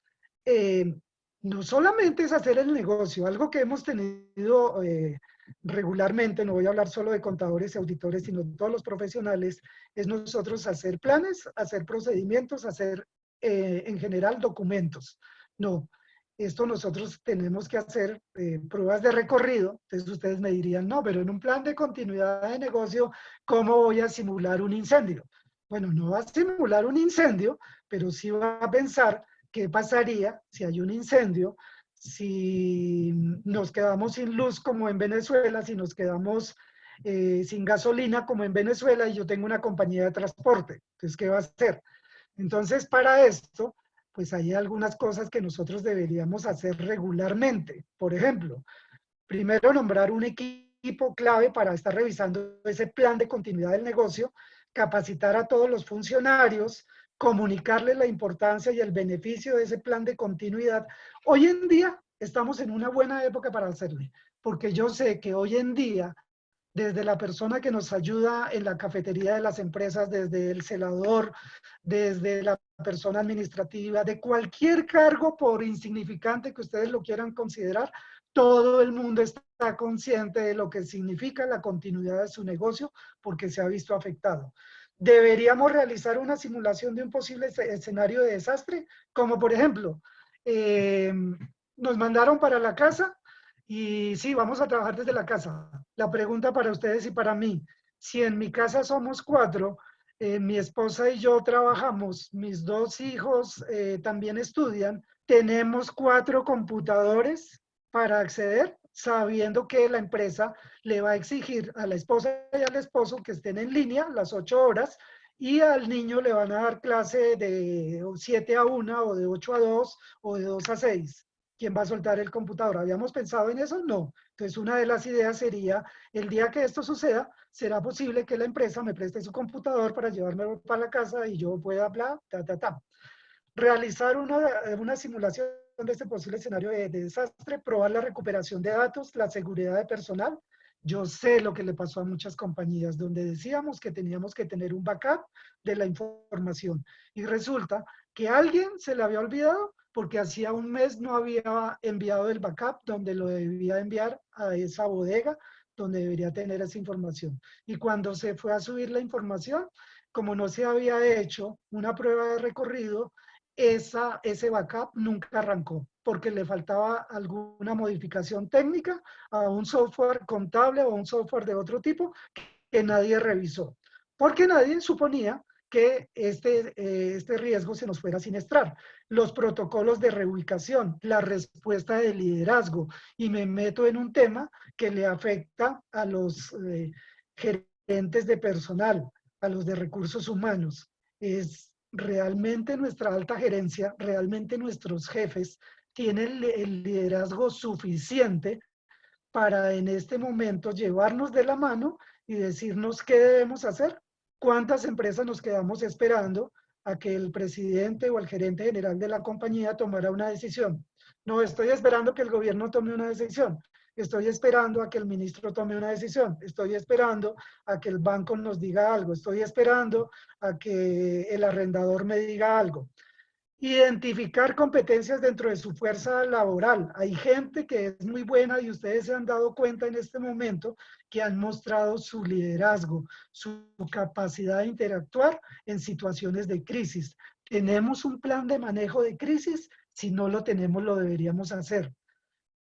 no solamente es hacer el negocio, algo que hemos tenido regularmente, no voy a hablar solo de contadores y auditores, sino de todos los profesionales, es nosotros hacer planes, hacer procedimientos, hacer en general documentos. No, esto nosotros tenemos que hacer pruebas de recorrido. Entonces ustedes me dirían, no, pero en un plan de continuidad de negocio, ¿cómo voy a simular un incendio? Bueno, no va a simular un incendio, pero sí va a pensar qué pasaría si hay un incendio, si nos quedamos sin luz como en Venezuela, si nos quedamos sin gasolina como en Venezuela y yo tengo una compañía de transporte. Entonces, ¿qué va a hacer? Entonces, para esto, pues hay algunas cosas que nosotros deberíamos hacer regularmente. Por ejemplo, primero nombrar un equipo clave para estar revisando ese plan de continuidad del negocio, capacitar a todos los funcionarios comunicarle la importancia y el beneficio de ese plan de continuidad. Hoy en día estamos en una buena época para hacerle, porque yo sé que hoy en día, desde la persona que nos ayuda en la cafetería de las empresas, desde el celador, desde la persona administrativa, de cualquier cargo, por insignificante que ustedes lo quieran considerar, todo el mundo está consciente de lo que significa la continuidad de su negocio porque se ha visto afectado. Deberíamos realizar una simulación de un posible escenario de desastre, como por ejemplo, nos mandaron para la casa y sí, vamos a trabajar desde la casa. La pregunta para ustedes y para mí, si en mi casa somos 4, mi esposa y yo trabajamos, mis 2 hijos también estudian, tenemos 4 computadores para acceder, sabiendo que la empresa le va a exigir a la esposa y al esposo que estén en línea las 8 horas y al niño le van a dar clase de 7 a 1 o de 8 a 2 o de 2 a 6. ¿Quién va a soltar el computador? ¿Habíamos pensado en eso? No. Entonces, una de las ideas sería, el día que esto suceda, será posible que la empresa me preste su computador para llevarme para la casa y yo pueda, bla, ta, ta, ta. Realizar una simulación de este posible escenario de desastre, probar la recuperación de datos, la seguridad de personal. Yo sé lo que le pasó a muchas compañías donde decíamos que teníamos que tener un backup de la información y resulta que a alguien se le había olvidado porque hacía un mes no había enviado el backup donde lo debía enviar a esa bodega donde debería tener esa información. Y cuando se fue a subir la información, como no se había hecho una prueba de recorrido, ese backup nunca arrancó porque le faltaba alguna modificación técnica a un software contable o un software de otro tipo que nadie revisó. Porque nadie suponía que este riesgo se nos fuera a siniestrar. Los protocolos de reubicación, la respuesta de liderazgo, y me meto en un tema que le afecta a los gerentes de personal, a los de recursos humanos. Es realmente nuestra alta gerencia, realmente nuestros jefes tienen el liderazgo suficiente para en este momento llevarnos de la mano y decirnos qué debemos hacer. ¿Cuántas empresas nos quedamos esperando a que el presidente o el gerente general de la compañía tomara una decisión? No estoy esperando que el gobierno tome una decisión. Estoy esperando a que el ministro tome una decisión. Estoy esperando a que el banco nos diga algo. Estoy esperando a que el arrendador me diga algo. Identificar competencias dentro de su fuerza laboral. Hay gente que es muy buena y ustedes se han dado cuenta en este momento que han mostrado su liderazgo, su capacidad de interactuar en situaciones de crisis. ¿Tenemos un plan de manejo de crisis? Si no lo tenemos, lo deberíamos hacer.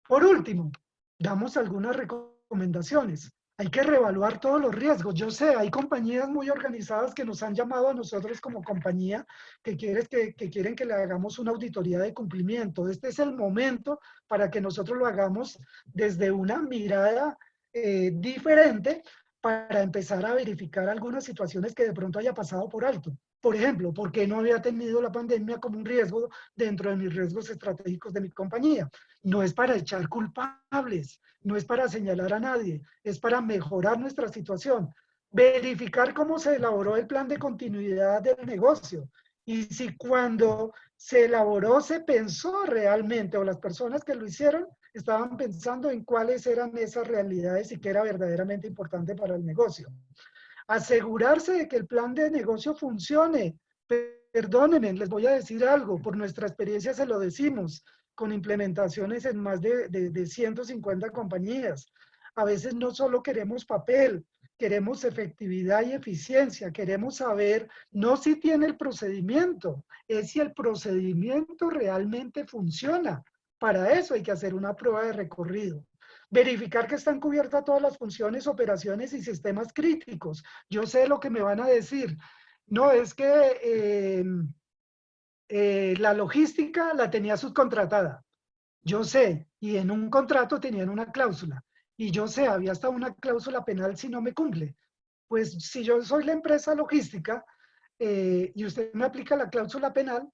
Por último, damos algunas recomendaciones. Hay que reevaluar todos los riesgos. Yo sé, hay compañías muy organizadas que nos han llamado a nosotros como compañía que quieren que le hagamos una auditoría de cumplimiento. Este es el momento para que nosotros lo hagamos desde una mirada diferente para empezar a verificar algunas situaciones que de pronto haya pasado por alto. Por ejemplo, ¿por qué no había tenido la pandemia como un riesgo dentro de mis riesgos estratégicos de mi compañía? No es para echar culpables, no es para señalar a nadie, es para mejorar nuestra situación. Verificar cómo se elaboró el plan de continuidad del negocio y si cuando se elaboró se pensó realmente o las personas que lo hicieron estaban pensando en cuáles eran esas realidades y qué era verdaderamente importante para el negocio. Asegurarse de que el plan de negocio funcione. Perdónenme, les voy a decir algo, por nuestra experiencia se lo decimos, con implementaciones en más de 150 compañías. A veces no solo queremos papel, queremos efectividad y eficiencia, queremos saber no si tiene el procedimiento, es si el procedimiento realmente funciona. Para eso hay que hacer una prueba de recorrido. Verificar que están cubiertas todas las funciones, operaciones y sistemas críticos. Yo sé lo que me van a decir. No, es que la logística la tenía subcontratada. Yo sé, y en un contrato tenían una cláusula. Y yo sé, había hasta una cláusula penal si no me cumple. Pues si yo soy la empresa logística y usted me aplica la cláusula penal,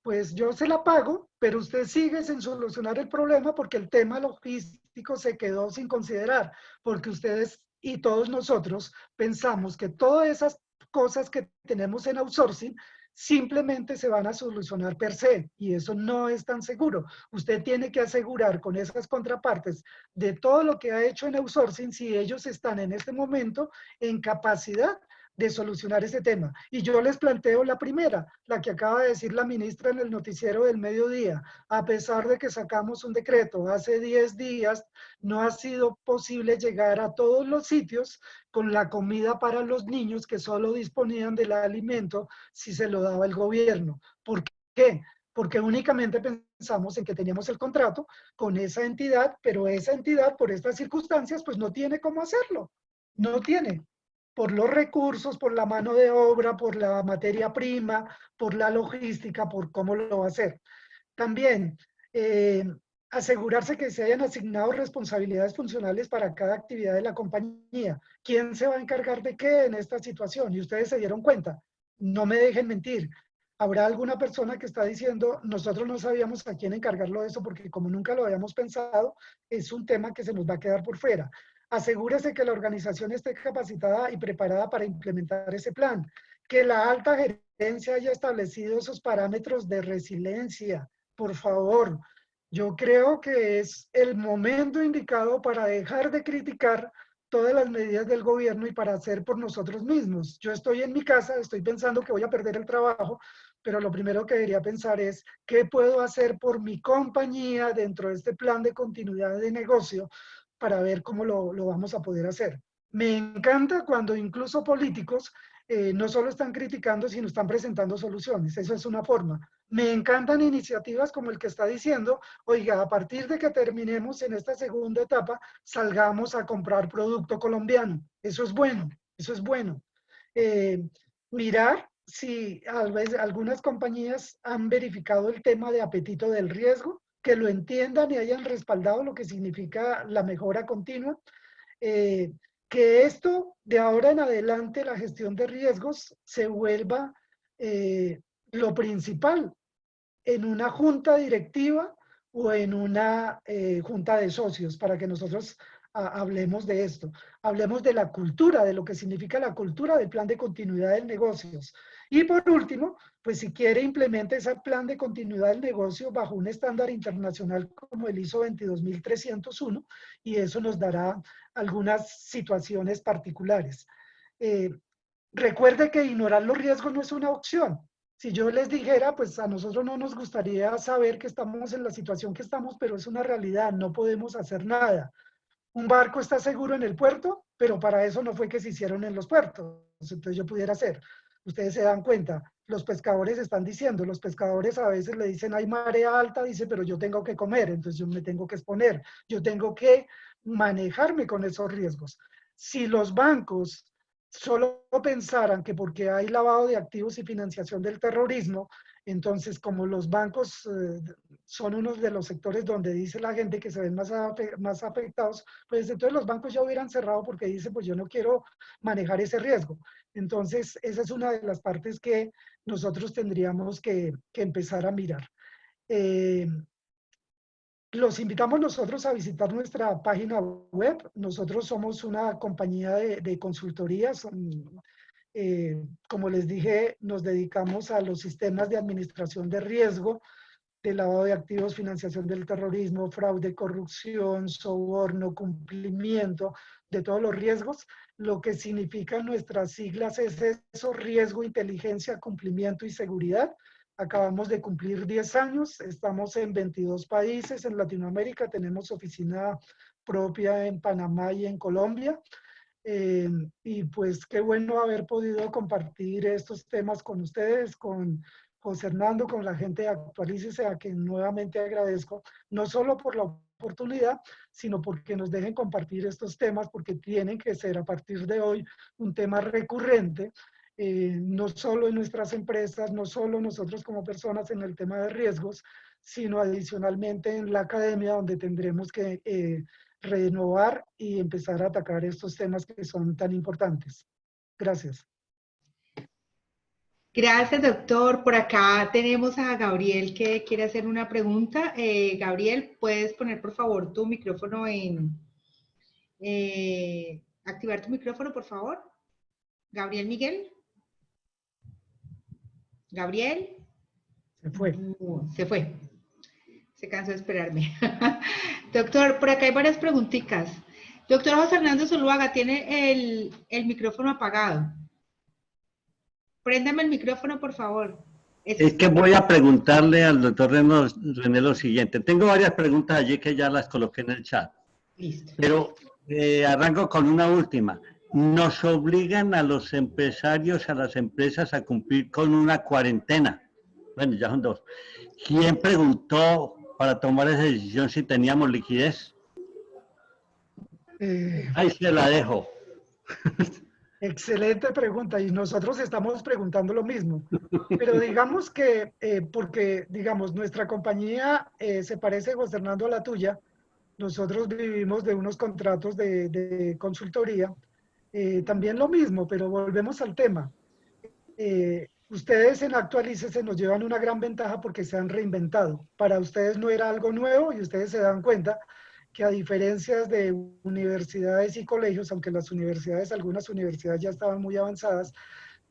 pues yo se la pago, pero usted sigue sin solucionar el problema porque el tema logístico se quedó sin considerar, porque ustedes y todos nosotros pensamos que todas esas cosas que tenemos en outsourcing simplemente se van a solucionar per se, y eso no es tan seguro. Usted tiene que asegurar con esas contrapartes de todo lo que ha hecho en outsourcing si ellos están en este momento en capacidad de solucionar ese tema. Y yo les planteo la primera, la que acaba de decir la ministra en el noticiero del mediodía. A pesar de que sacamos un decreto hace 10 días, no ha sido posible llegar a todos los sitios con la comida para los niños que solo disponían del alimento si se lo daba el gobierno. ¿Por qué? Porque únicamente pensamos en que teníamos el contrato con esa entidad, pero esa entidad por estas circunstancias pues no tiene cómo hacerlo. No tiene. Por los recursos, por la mano de obra, por la materia prima, por la logística, por cómo lo va a hacer. También asegurarse que se hayan asignado responsabilidades funcionales para cada actividad de la compañía. ¿Quién se va a encargar de qué en esta situación? Y ustedes se dieron cuenta. No me dejen mentir. Habrá alguna persona que está diciendo, nosotros no sabíamos a quién encargarlo de eso porque como nunca lo habíamos pensado, es un tema que se nos va a quedar por fuera. Asegúrese que la organización esté capacitada y preparada para implementar ese plan, que la alta gerencia haya establecido esos parámetros de resiliencia. Por favor, yo creo que es el momento indicado para dejar de criticar todas las medidas del gobierno y para hacer por nosotros mismos. Yo estoy en mi casa, estoy pensando que voy a perder el trabajo, pero lo primero que debería pensar es qué puedo hacer por mi compañía dentro de este plan de continuidad de negocio para ver cómo lo vamos a poder hacer. Me encanta cuando incluso políticos no solo están criticando, sino están presentando soluciones. Eso es una forma. Me encantan iniciativas como el que está diciendo, oiga, a partir de que terminemos en esta segunda etapa, salgamos a comprar producto colombiano. Eso es bueno, eso es bueno. Mirar si algunas compañías han verificado el tema de apetito del riesgo, que lo entiendan y hayan respaldado lo que significa la mejora continua. Que esto de ahora en adelante, la gestión de riesgos, se vuelva lo principal en una junta directiva o en una junta de socios, para que nosotros hablemos de esto. Hablemos de la cultura, de lo que significa la cultura del plan de continuidad de negocios. Y por último, pues si quiere implemente ese plan de continuidad del negocio bajo un estándar internacional como el ISO 22301 y eso nos dará algunas situaciones particulares. Recuerde que ignorar los riesgos no es una opción. Si yo les dijera, pues a nosotros no nos gustaría saber que estamos en la situación que estamos, pero es una realidad, no podemos hacer nada. Un barco está seguro en el puerto, pero para eso no fue que se hicieron en los puertos. Entonces yo pudiera hacer. Ustedes se dan cuenta, los pescadores están diciendo, los pescadores a veces le dicen hay marea alta, dice, pero yo tengo que comer, entonces yo me tengo que exponer, yo tengo que manejarme con esos riesgos. Si los bancos solo pensaran que porque hay lavado de activos y financiación del terrorismo, entonces como los bancos son uno de los sectores donde dice la gente que se ven más afectados, pues entonces los bancos ya hubieran cerrado porque dicen, pues yo no quiero manejar ese riesgo. Entonces esa es una de las partes que nosotros tendríamos que empezar a mirar. Los invitamos nosotros a visitar nuestra página web. Nosotros somos una compañía de consultorías. Como les dije, nos dedicamos a los sistemas de administración de riesgo, de lavado de activos, financiación del terrorismo, fraude, corrupción, soborno, cumplimiento, de todos los riesgos. Lo que significan nuestras siglas es eso: riesgo, inteligencia, cumplimiento y seguridad. Acabamos de cumplir 10 años, estamos en 22 países en Latinoamérica, tenemos oficina propia en Panamá y en Colombia. Y pues qué bueno haber podido compartir estos temas con ustedes, con José Hernando, con la gente de Actualícese, a quien nuevamente agradezco, no solo por la oportunidad, sino porque nos dejen compartir estos temas, porque tienen que ser a partir de hoy un tema recurrente, no solo en nuestras empresas, no solo nosotros como personas en el tema de riesgos, sino adicionalmente en la academia, donde tendremos que renovar y empezar a atacar estos temas que son tan importantes. Gracias. Gracias, doctor. Por acá tenemos a Gabriel que quiere hacer una pregunta. Gabriel, ¿puedes poner por favor tu micrófono activar tu micrófono, por favor? Gabriel Miguel. Gabriel. Se fue. Se fue. Se cansó de esperarme. Doctor, por acá hay varias preguntitas. Doctor José Hernando Zuluaga, tiene el micrófono apagado. Préndame el micrófono, por favor. Es que voy a preguntarle al doctor René lo siguiente. Tengo varias preguntas allí que ya las coloqué en el chat. Listo. Pero arranco con una última. ¿Nos obligan a los empresarios, a las empresas a cumplir con una cuarentena? Bueno, ya son dos. ¿Quién preguntó para tomar esa decisión si teníamos liquidez? Ahí se la dejo. Excelente pregunta y nosotros estamos preguntando lo mismo. Pero digamos que, porque digamos, nuestra compañía se parece, José Hernando, a la tuya. Nosotros vivimos de unos contratos de consultoría. También lo mismo, pero volvemos al tema. Ustedes en Actualícese nos llevan una gran ventaja porque se han reinventado. Para ustedes no era algo nuevo y ustedes se dan cuenta que a diferencia de universidades y colegios, aunque las universidades, algunas universidades ya estaban muy avanzadas,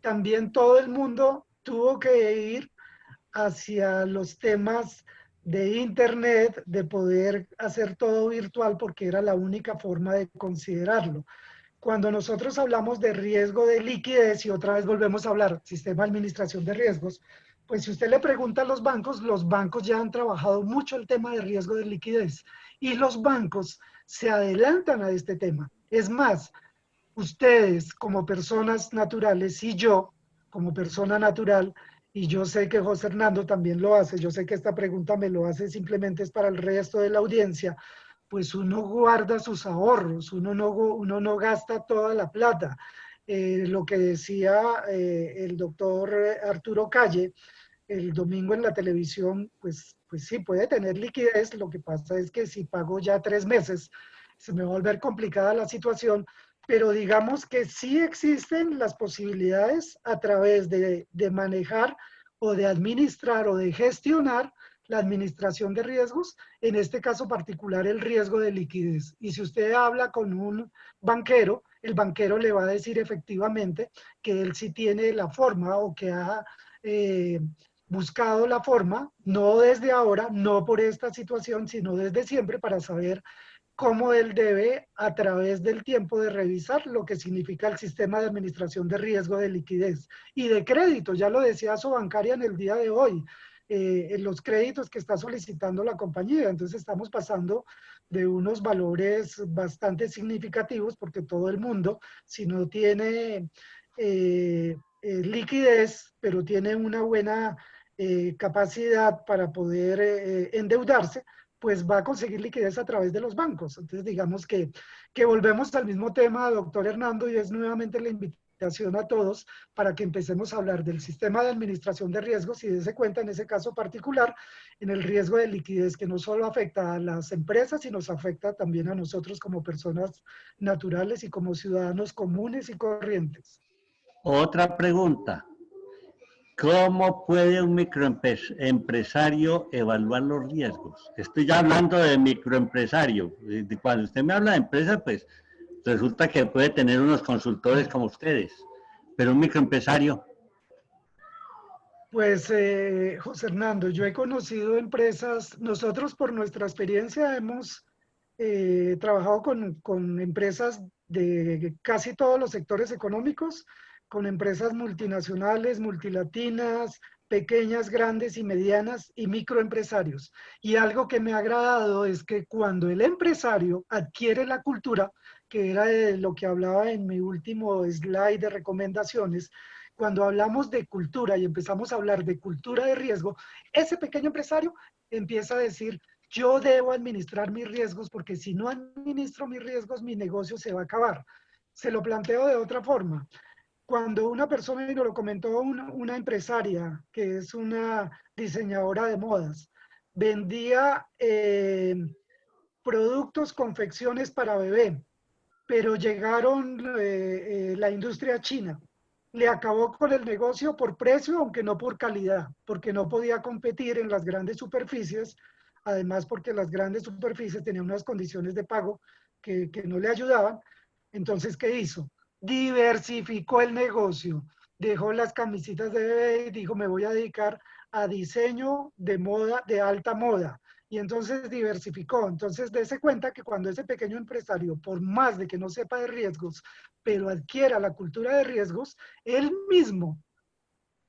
también todo el mundo tuvo que ir hacia los temas de Internet, de poder hacer todo virtual porque era la única forma de considerarlo. Cuando nosotros hablamos de riesgo de liquidez, y otra vez volvemos a hablar, sistema de administración de riesgos, pues si usted le pregunta a los bancos ya han trabajado mucho el tema de riesgo de liquidez y los bancos se adelantan a este tema. Es más, ustedes como personas naturales y yo como persona natural, y yo sé que José Hernando también lo hace, yo sé que esta pregunta me lo hace simplemente es para el resto de la audiencia, pues uno guarda sus ahorros, uno no gasta toda la plata. Lo que decía el doctor Arturo Calle el domingo en la televisión, pues sí, puede tener liquidez, lo que pasa es que si pago ya 3 meses, se me va a volver complicada la situación, pero digamos que sí existen las posibilidades a través de manejar o de administrar o de gestionar la administración de riesgos, en este caso particular el riesgo de liquidez. Y si usted habla con un banquero, el banquero le va a decir efectivamente que él sí tiene la forma o que ha buscado la forma, no desde ahora, no por esta situación, sino desde siempre para saber cómo él debe, a través del tiempo, de revisar lo que significa el sistema de administración de riesgo de liquidez y de crédito. Ya lo decía Sobancaria en el día de hoy, en los créditos que está solicitando la compañía. Entonces estamos pasando de unos valores bastante significativos porque todo el mundo, si no tiene liquidez, pero tiene una buena capacidad para poder endeudarse, pues va a conseguir liquidez a través de los bancos. Entonces, digamos que volvemos al mismo tema, doctor Hernando, y es nuevamente la invitación a todos para que empecemos a hablar del sistema de administración de riesgos y dése cuenta en ese caso particular en el riesgo de liquidez que no solo afecta a las empresas, sino nos afecta también a nosotros como personas naturales y como ciudadanos comunes y corrientes. Otra pregunta. ¿Cómo puede un microempresario evaluar los riesgos? Estoy ya hablando de microempresario. Cuando usted me habla de empresa, pues resulta que puede tener unos consultores como ustedes, pero un microempresario. Pues, José Hernando, yo he conocido empresas, nosotros por nuestra experiencia hemos trabajado con empresas de casi todos los sectores económicos, con empresas multinacionales, multilatinas, pequeñas, grandes y medianas y microempresarios. Y algo que me ha agradado es que cuando el empresario adquiere la cultura, que era de lo que hablaba en mi último slide de recomendaciones, cuando hablamos de cultura y empezamos a hablar de cultura de riesgo, ese pequeño empresario empieza a decir, yo debo administrar mis riesgos porque si no administro mis riesgos, mi negocio se va a acabar. Se lo planteo de otra forma. Cuando una persona, y nos lo comentó una empresaria, que es una diseñadora de modas, vendía productos, confecciones para bebé, pero llegaron la industria china. Le acabó con el negocio por precio, aunque no por calidad, porque no podía competir en las grandes superficies, además porque las grandes superficies tenían unas condiciones de pago que no le ayudaban. Entonces, ¿qué hizo? Diversificó el negocio. dejó las camisitas de bebé y dijo, me voy a dedicar a diseño de moda, de alta moda. Y entonces diversificó. Entonces, dése cuenta que cuando ese pequeño empresario, por más de que no sepa de riesgos, pero adquiera la cultura de riesgos, él mismo,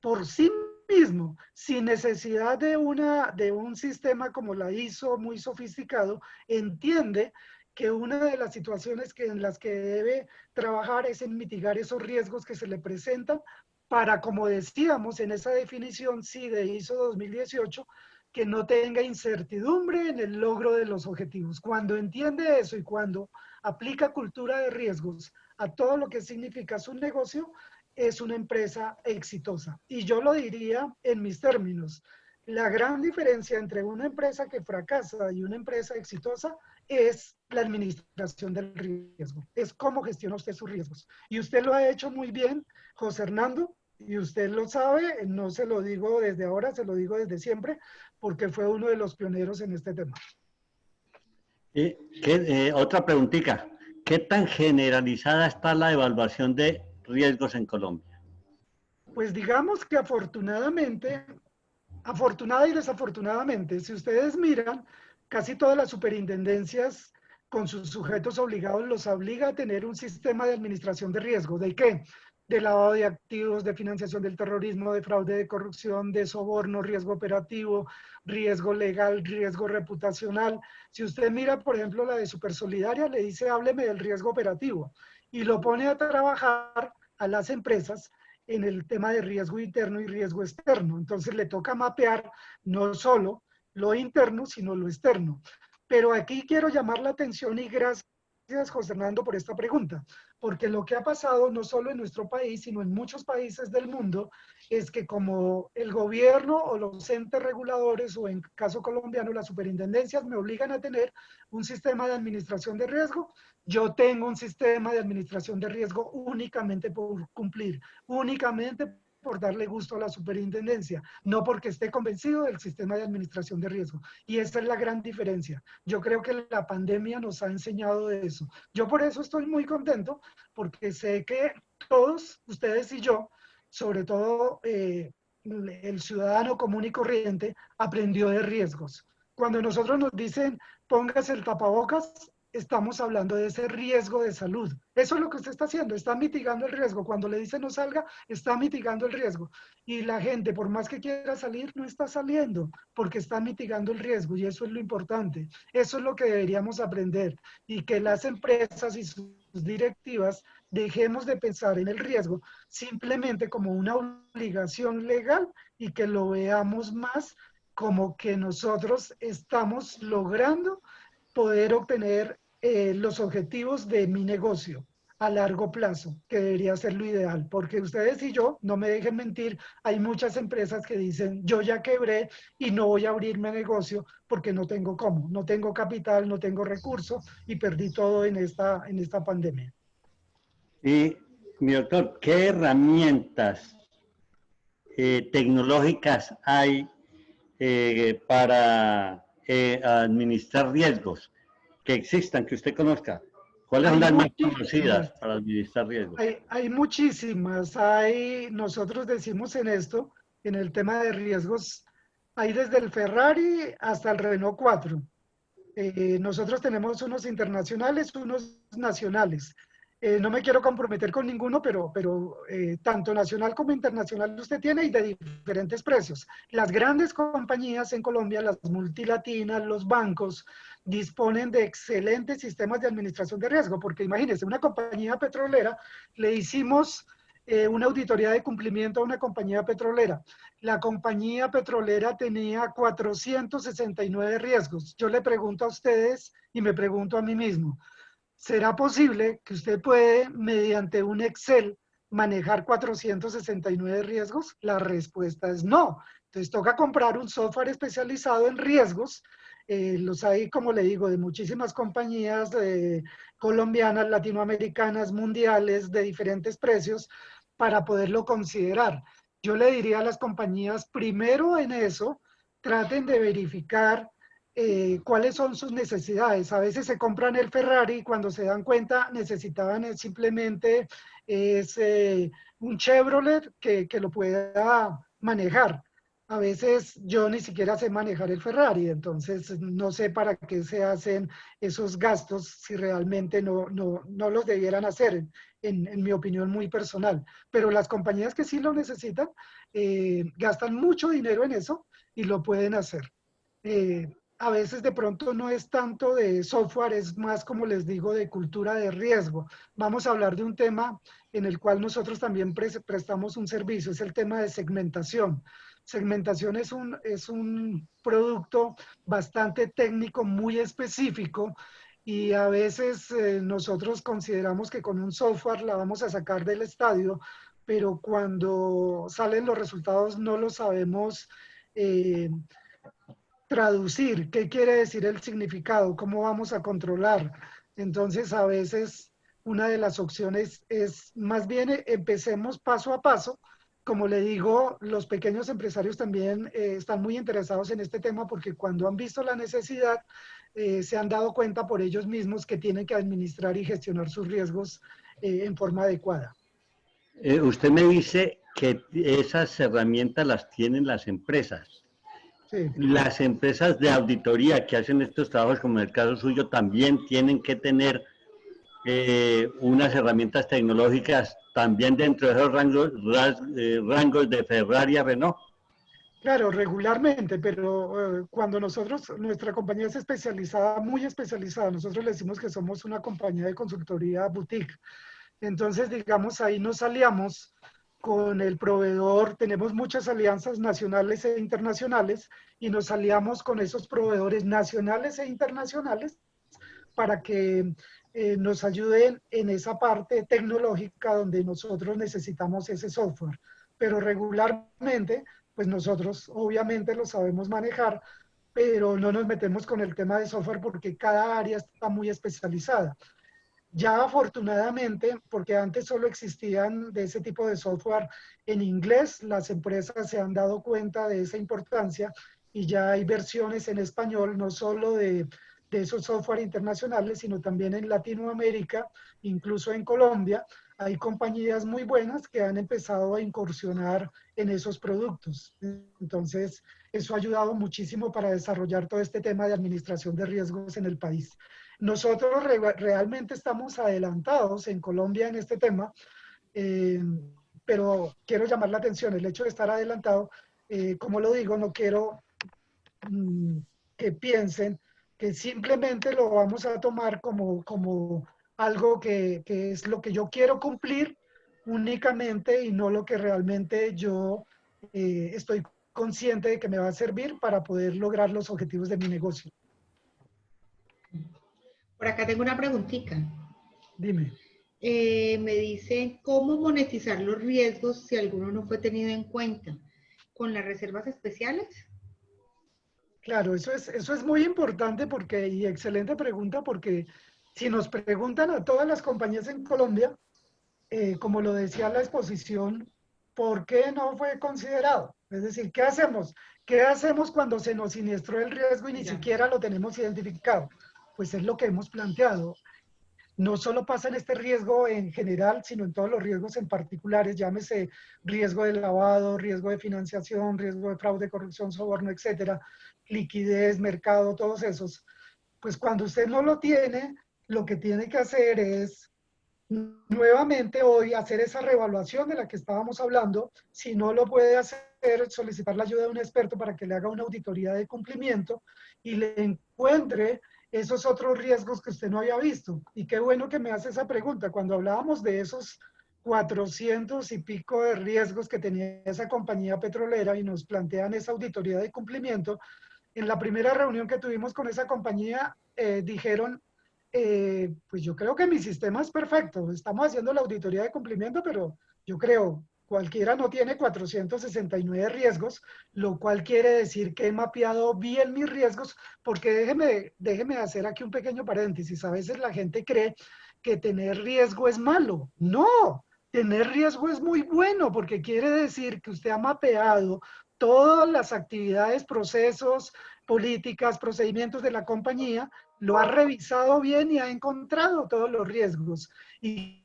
por sí mismo, sin necesidad de un sistema como la ISO muy sofisticado, entiende que una de las situaciones en las que debe trabajar es en mitigar esos riesgos que se le presentan para, como decíamos en esa definición, sí, de ISO 2018, que no tenga incertidumbre en el logro de los objetivos. Cuando entiende eso y cuando aplica cultura de riesgos a todo lo que significa su negocio, es una empresa exitosa. Y yo lo diría en mis términos. La gran diferencia entre una empresa que fracasa y una empresa exitosa es la administración del riesgo. Es cómo gestiona usted sus riesgos. Y usted lo ha hecho muy bien, José Hernando, y usted lo sabe, no se lo digo desde ahora, se lo digo desde siempre, porque fue uno de los pioneros en este tema. Otra preguntita. ¿Qué tan generalizada está la evaluación de riesgos en Colombia? Pues digamos que afortunadamente, afortunada y desafortunadamente, si ustedes miran, casi todas las superintendencias con sus sujetos obligados los obliga a tener un sistema de administración de riesgo. ¿De qué? De lavado de activos, de financiación del terrorismo, de fraude, de corrupción, de soborno, riesgo operativo, riesgo legal, riesgo reputacional. Si usted mira, por ejemplo, la de Supersolidaria, le dice, hábleme del riesgo operativo y lo pone a trabajar a las empresas en el tema de riesgo interno y riesgo externo. Entonces le toca mapear no solo lo interno, sino lo externo. Pero aquí quiero llamar la atención y gracias, José Hernando, por esta pregunta, porque lo que ha pasado no solo en nuestro país, sino en muchos países del mundo, es que como el gobierno o los entes reguladores, o en caso colombiano, las superintendencias, me obligan a tener un sistema de administración de riesgo, yo tengo un sistema de administración de riesgo únicamente por cumplir, únicamente por darle gusto a la superintendencia, no porque esté convencido del sistema de administración de riesgo. Y esa es la gran diferencia. Yo creo que la pandemia nos ha enseñado de eso. Yo por eso estoy muy contento, porque sé que todos, ustedes y yo, sobre todo el ciudadano común y corriente, aprendió de riesgos. Cuando nosotros nos dicen, póngase el tapabocas, estamos hablando de ese riesgo de salud. Eso es lo que usted está haciendo, está mitigando el riesgo. Cuando le dice no salga, está mitigando el riesgo. Y la gente, por más que quiera salir, no está saliendo porque está mitigando el riesgo y eso es lo importante. Eso es lo que deberíamos aprender y que las empresas y sus directivas dejemos de pensar en el riesgo simplemente como una obligación legal y que lo veamos más como que nosotros estamos logrando poder obtener los objetivos de mi negocio a largo plazo, que debería ser lo ideal, porque ustedes y yo, no me dejen mentir, hay muchas empresas que dicen, yo ya quebré y no voy a abrirme negocio porque no tengo cómo, no tengo capital, no tengo recursos y perdí todo en esta pandemia. Y, mi doctor, ¿qué herramientas tecnológicas hay para administrar riesgos que existan, que usted conozca? ¿Cuáles son las más conocidas para administrar riesgos? Hay muchísimas. Nosotros decimos en esto, en el tema de riesgos, hay desde el Ferrari hasta el Renault 4. Nosotros tenemos unos internacionales, unos nacionales. No me quiero comprometer con ninguno, pero tanto nacional como internacional usted tiene y de diferentes precios. Las grandes compañías en Colombia, las multilatinas, los bancos, disponen de excelentes sistemas de administración de riesgo, porque imagínense, una compañía petrolera, le hicimos una auditoría de cumplimiento a una compañía petrolera. La compañía petrolera tenía 469 riesgos. Yo le pregunto a ustedes y me pregunto a mí mismo, ¿será posible que usted puede, mediante un Excel, manejar 469 riesgos? La respuesta es no. Entonces toca comprar un software especializado en riesgos. Los hay, como le digo, de muchísimas compañías colombianas, latinoamericanas, mundiales, de diferentes precios, para poderlo considerar. Yo le diría a las compañías, primero en eso, traten de verificar cuáles son sus necesidades. A veces se compran el Ferrari y cuando se dan cuenta necesitaban simplemente un Chevrolet que lo pueda manejar. A veces yo ni siquiera sé manejar el Ferrari, entonces no sé para qué se hacen esos gastos si realmente no los debieran hacer, en mi opinión muy personal. Pero las compañías que sí lo necesitan gastan mucho dinero en eso y lo pueden hacer. A veces de pronto no es tanto de software, es más, como les digo, de cultura de riesgo. Vamos a hablar de un tema en el cual nosotros también prestamos un servicio, es el tema de segmentación. Segmentación es un producto bastante técnico, muy específico, y a veces nosotros consideramos que con un software la vamos a sacar del estadio, pero cuando salen los resultados no lo sabemos traducir, qué quiere decir el significado, cómo vamos a controlar. Entonces, a veces una de las opciones es más bien empecemos paso a paso. Como le digo, los pequeños empresarios también están muy interesados en este tema porque cuando han visto la necesidad, se han dado cuenta por ellos mismos que tienen que administrar y gestionar sus riesgos en forma adecuada. Usted me dice que esas herramientas las tienen las empresas. Sí. Las empresas de auditoría que hacen estos trabajos, como en el caso suyo, también tienen que tener unas herramientas tecnológicas también dentro de esos rangos de Ferrari a Renault. Claro, regularmente, pero cuando nuestra compañía es especializada, muy especializada, nosotros le decimos que somos una compañía de consultoría boutique. Entonces, digamos, ahí nos aliamos con el proveedor, tenemos muchas alianzas nacionales e internacionales y nos aliamos con esos proveedores nacionales e internacionales para que nos ayuden en esa parte tecnológica donde nosotros necesitamos ese software. Pero regularmente, pues nosotros obviamente lo sabemos manejar, pero no nos metemos con el tema de software porque cada área está muy especializada. Ya afortunadamente, porque antes solo existían de ese tipo de software en inglés, las empresas se han dado cuenta de esa importancia y ya hay versiones en español, no solo de esos software internacionales, sino también en Latinoamérica, incluso en Colombia. Hay compañías muy buenas que han empezado a incursionar en esos productos. Entonces, eso ha ayudado muchísimo para desarrollar todo este tema de administración de riesgos en el país. Nosotros realmente estamos adelantados en Colombia en este tema, pero quiero llamar la atención, el hecho de estar adelantado, como lo digo, no quiero que piensen que simplemente lo vamos a tomar como algo que es lo que yo quiero cumplir únicamente y no lo que realmente yo estoy consciente de que me va a servir para poder lograr los objetivos de mi negocio. Por acá tengo una preguntita. Dime. Me dice, ¿cómo monetizar los riesgos si alguno no fue tenido en cuenta? ¿Con las reservas especiales? Claro, eso es muy importante porque, y excelente pregunta, porque si nos preguntan a todas las compañías en Colombia, como lo decía la exposición, ¿por qué no fue considerado? Es decir, ¿qué hacemos? ¿Qué hacemos cuando se nos siniestró el riesgo y ni siquiera lo tenemos identificado? Pues es lo que hemos planteado. No solo pasa en este riesgo en general, sino en todos los riesgos en particulares, llámese riesgo de lavado, riesgo de financiación, riesgo de fraude, corrupción, soborno, etcétera, liquidez, mercado, todos esos. Pues cuando usted no lo tiene, lo que tiene que hacer es nuevamente hoy hacer esa reevaluación de la que estábamos hablando. Si no lo puede hacer, solicitar la ayuda de un experto para que le haga una auditoría de cumplimiento y le encuentre esos otros riesgos que usted no había visto. Y qué bueno que me hace esa pregunta. Cuando hablábamos de esos 400 y pico de riesgos que tenía esa compañía petrolera y nos plantean esa auditoría de cumplimiento, en la primera reunión que tuvimos con esa compañía, dijeron, pues yo creo que mi sistema es perfecto. Estamos haciendo la auditoría de cumplimiento, pero yo creo cualquiera no tiene 469 riesgos, lo cual quiere decir que he mapeado bien mis riesgos, porque déjeme hacer aquí un pequeño paréntesis. A veces la gente cree que tener riesgo es malo. No, tener riesgo es muy bueno, porque quiere decir que usted ha mapeado todas las actividades, procesos, políticas, procedimientos de la compañía, lo ha revisado bien y ha encontrado todos los riesgos. Y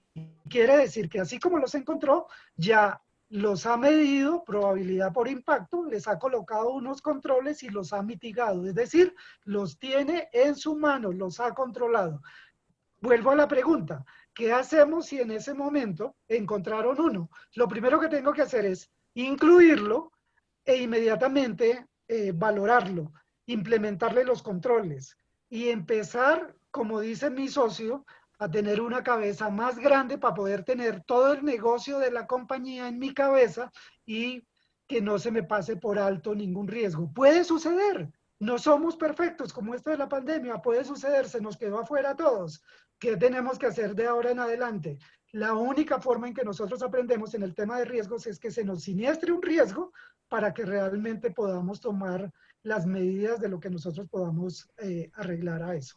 quiere decir que así como los encontró, ya los ha medido, probabilidad por impacto, les ha colocado unos controles y los ha mitigado. Es decir, los tiene en su mano, los ha controlado. Vuelvo a la pregunta, ¿qué hacemos si en ese momento encontraron uno? Lo primero que tengo que hacer es incluirlo e inmediatamente valorarlo, implementarle los controles y empezar, como dice mi socio, a tener una cabeza más grande para poder tener todo el negocio de la compañía en mi cabeza y que no se me pase por alto ningún riesgo. Puede suceder, no somos perfectos como esto de la pandemia, puede suceder, se nos quedó afuera a todos. ¿Qué tenemos que hacer de ahora en adelante? La única forma en que nosotros aprendemos en el tema de riesgos es que se nos siniestre un riesgo para que realmente podamos tomar las medidas de lo que nosotros podamos arreglar a eso.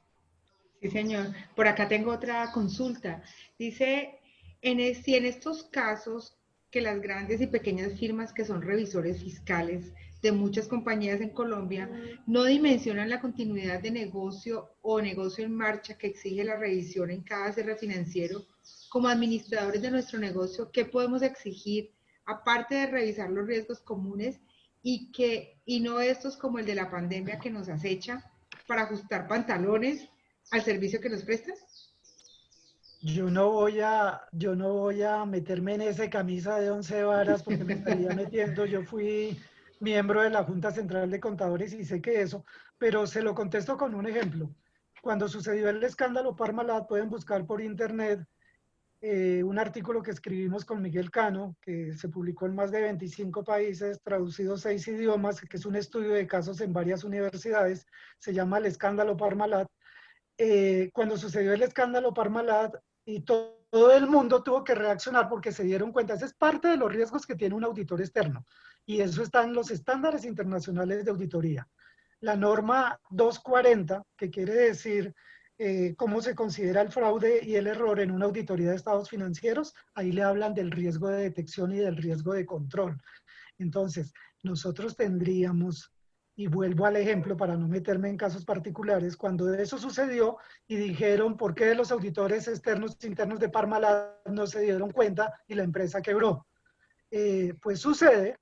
Sí, señor. Por acá tengo otra consulta. Dice, si en estos casos que las grandes y pequeñas firmas que son revisores fiscales de muchas compañías en Colombia no dimensionan la continuidad de negocio o negocio en marcha que exige la revisión en cada cierre financiero, como administradores de nuestro negocio, ¿qué podemos exigir aparte de revisar los riesgos comunes y no estos como el de la pandemia que nos acecha para ajustar pantalones al servicio que nos prestas? Yo no voy a meterme en esa camisa de 11 varas porque me estaría metiendo. Yo fui miembro de la Junta Central de Contadores y sé que eso, pero se lo contesto con un ejemplo. Cuando sucedió el escándalo Parmalat, pueden buscar por internet un artículo que escribimos con Miguel Cano, que se publicó en más de 25 países, traducido a 6 idiomas, que es un estudio de casos en varias universidades, se llama El escándalo Parmalat. Cuando sucedió el escándalo Parmalat y todo el mundo tuvo que reaccionar porque se dieron cuenta, ese es parte de los riesgos que tiene un auditor externo y eso está en los estándares internacionales de auditoría. La norma 240, que quiere decir cómo se considera el fraude y el error en una auditoría de estados financieros, ahí le hablan del riesgo de detección y del riesgo de control. Entonces, nosotros tendríamos, y vuelvo al ejemplo para no meterme en casos particulares, cuando eso sucedió y dijeron por qué los auditores externos internos de Parmalat no se dieron cuenta y la empresa quebró. Pues sucede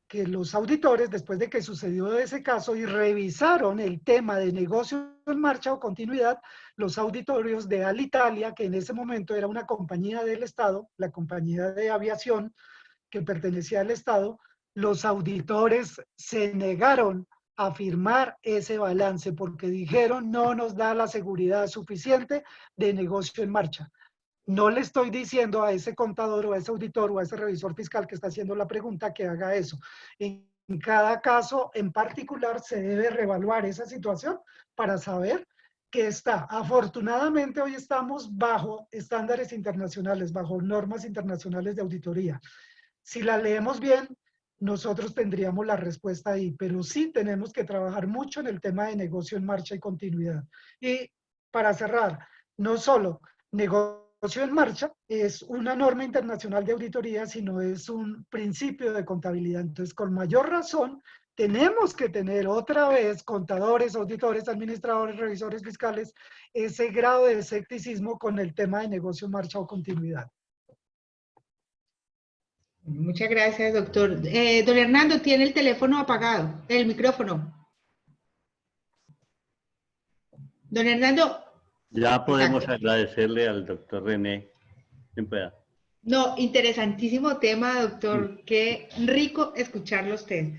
que los auditores, después de que sucedió ese caso y revisaron el tema de negocio en marcha o continuidad, los auditorios de Alitalia, que en ese momento era una compañía del Estado, la compañía de aviación que pertenecía al Estado, los auditores se negaron a firmar ese balance porque dijeron no nos da la seguridad suficiente de negocio en marcha. No le estoy diciendo a ese contador o a ese auditor o a ese revisor fiscal que está haciendo la pregunta que haga eso. En cada caso en particular se debe reevaluar esa situación para saber que está. Afortunadamente hoy estamos bajo estándares internacionales, bajo normas internacionales de auditoría. Si la leemos bien, nosotros tendríamos la respuesta ahí, pero sí tenemos que trabajar mucho en el tema de negocio en marcha y continuidad. Y para cerrar, no solo negocio en marcha es una norma internacional de auditoría, sino es un principio de contabilidad. Entonces, con mayor razón, tenemos que tener otra vez contadores, auditores, administradores, revisores fiscales, ese grado de escepticismo con el tema de negocio en marcha o continuidad. Muchas gracias, doctor. Don Hernando, tiene el teléfono apagado, el micrófono. Don Hernando. Ya podemos Exacto. agradecerle al doctor René. ¿Quién pueda? No, interesantísimo tema, doctor. Qué rico escucharlo a usted.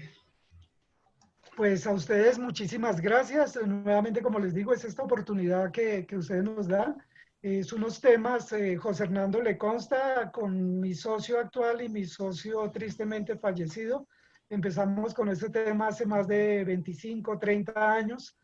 Pues a ustedes muchísimas gracias. Nuevamente, como les digo, es esta oportunidad que ustedes nos dan. Es unos temas, José Hernando le consta, con mi socio actual y mi socio tristemente fallecido. Empezamos con este tema hace más de 25, 30 años,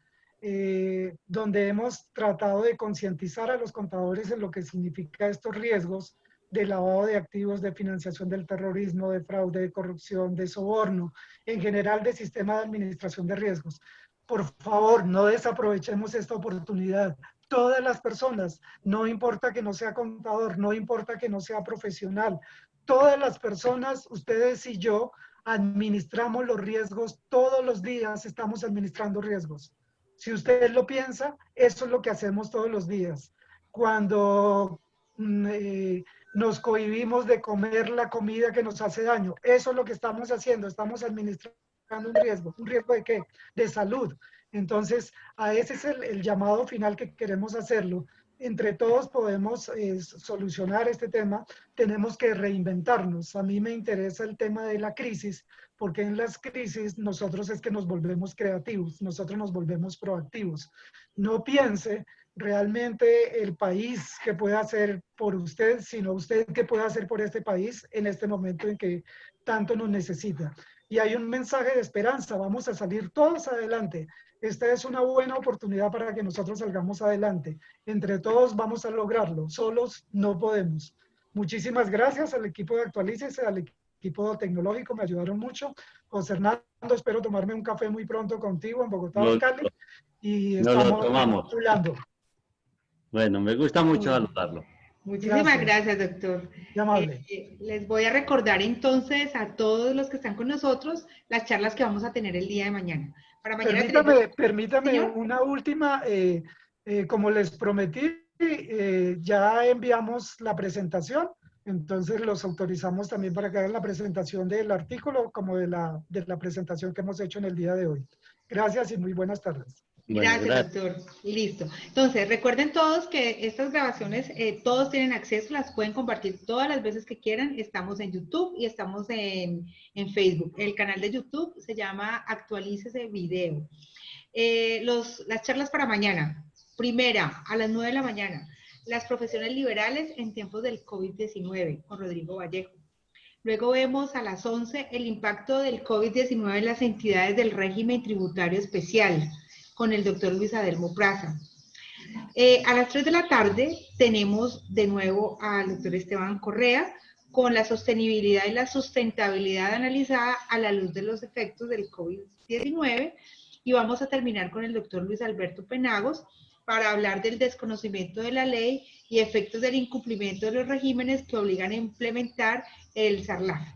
donde hemos tratado de concientizar a los contadores en lo que significa estos riesgos de lavado de activos, de financiación del terrorismo, de fraude, de corrupción, de soborno, en general de sistema de administración de riesgos. Por favor, no desaprovechemos esta oportunidad. Todas las personas, no importa que no sea contador, no importa que no sea profesional, todas las personas, ustedes y yo, administramos los riesgos todos los días, estamos administrando riesgos. Si usted lo piensa, eso es lo que hacemos todos los días. Cuando nos cohibimos de comer la comida que nos hace daño, eso es lo que estamos haciendo, estamos administrando un riesgo ¿de qué? De salud. Entonces, a ese es el llamado final que queremos hacerlo. Entre todos podemos solucionar este tema, tenemos que reinventarnos. A mí me interesa el tema de la crisis, porque en las crisis nosotros es que nos volvemos creativos, nosotros nos volvemos proactivos. No piense realmente el país que puede hacer por usted, sino usted qué puede hacer por este país en este momento en que tanto nos necesita. Y hay un mensaje de esperanza, vamos a salir todos adelante. Esta es una buena oportunidad para que nosotros salgamos adelante. Entre todos vamos a lograrlo, solos no podemos. Muchísimas gracias al equipo de Actualícese, al equipo tecnológico, me ayudaron mucho. José Hernando, espero tomarme un café muy pronto contigo en Bogotá o Cali. Y estamos hablando. Bueno, me gusta mucho saludarlo. Muchísimas gracias, doctor. Les voy a recordar entonces a todos los que están con nosotros las charlas que vamos a tener el día de mañana. Para mañana permítame una última, como les prometí, ya enviamos la presentación, entonces los autorizamos también para que hagan la presentación del artículo como de la presentación que hemos hecho en el día de hoy. Gracias y muy buenas tardes. Gracias, doctor. Listo. Entonces, recuerden todos que estas grabaciones, todos tienen acceso, las pueden compartir todas las veces que quieran. Estamos en YouTube y estamos en Facebook. El canal de YouTube se llama Actualícese Video. Las charlas para mañana. Primera, a las 9 de la mañana. Las profesiones liberales en tiempos del COVID-19, con Rodrigo Vallejo. Luego vemos a las 11 el impacto del COVID-19 en las entidades del régimen tributario especial, con el doctor Luis Adelmo Praza. A las 3 de la tarde tenemos de nuevo al doctor Esteban Correa con la sostenibilidad y la sustentabilidad analizada a la luz de los efectos del COVID-19 y vamos a terminar con el doctor Luis Alberto Penagos para hablar del desconocimiento de la ley y efectos del incumplimiento de los regímenes que obligan a implementar el SARLAF.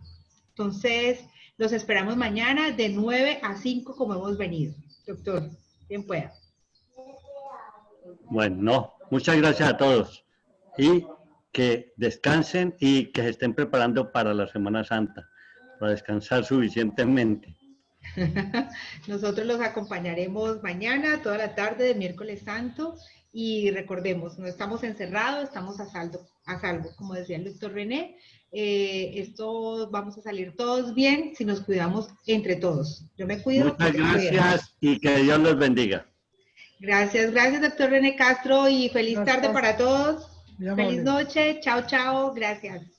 Entonces, los esperamos mañana de 9 a 5 como hemos venido. Doctor. Bien pueda. Bueno, muchas gracias a todos y que descansen y que se estén preparando para la Semana Santa, para descansar suficientemente. Nosotros los acompañaremos mañana, toda la tarde de miércoles santo y recordemos, no estamos encerrados, estamos a salvo, como decía el doctor René. Esto vamos a salir todos bien si nos cuidamos entre todos. Yo me cuido. Muchas gracias y que Dios los bendiga. Gracias, doctor René Castro y feliz tarde para todos. Feliz noche, chao, gracias.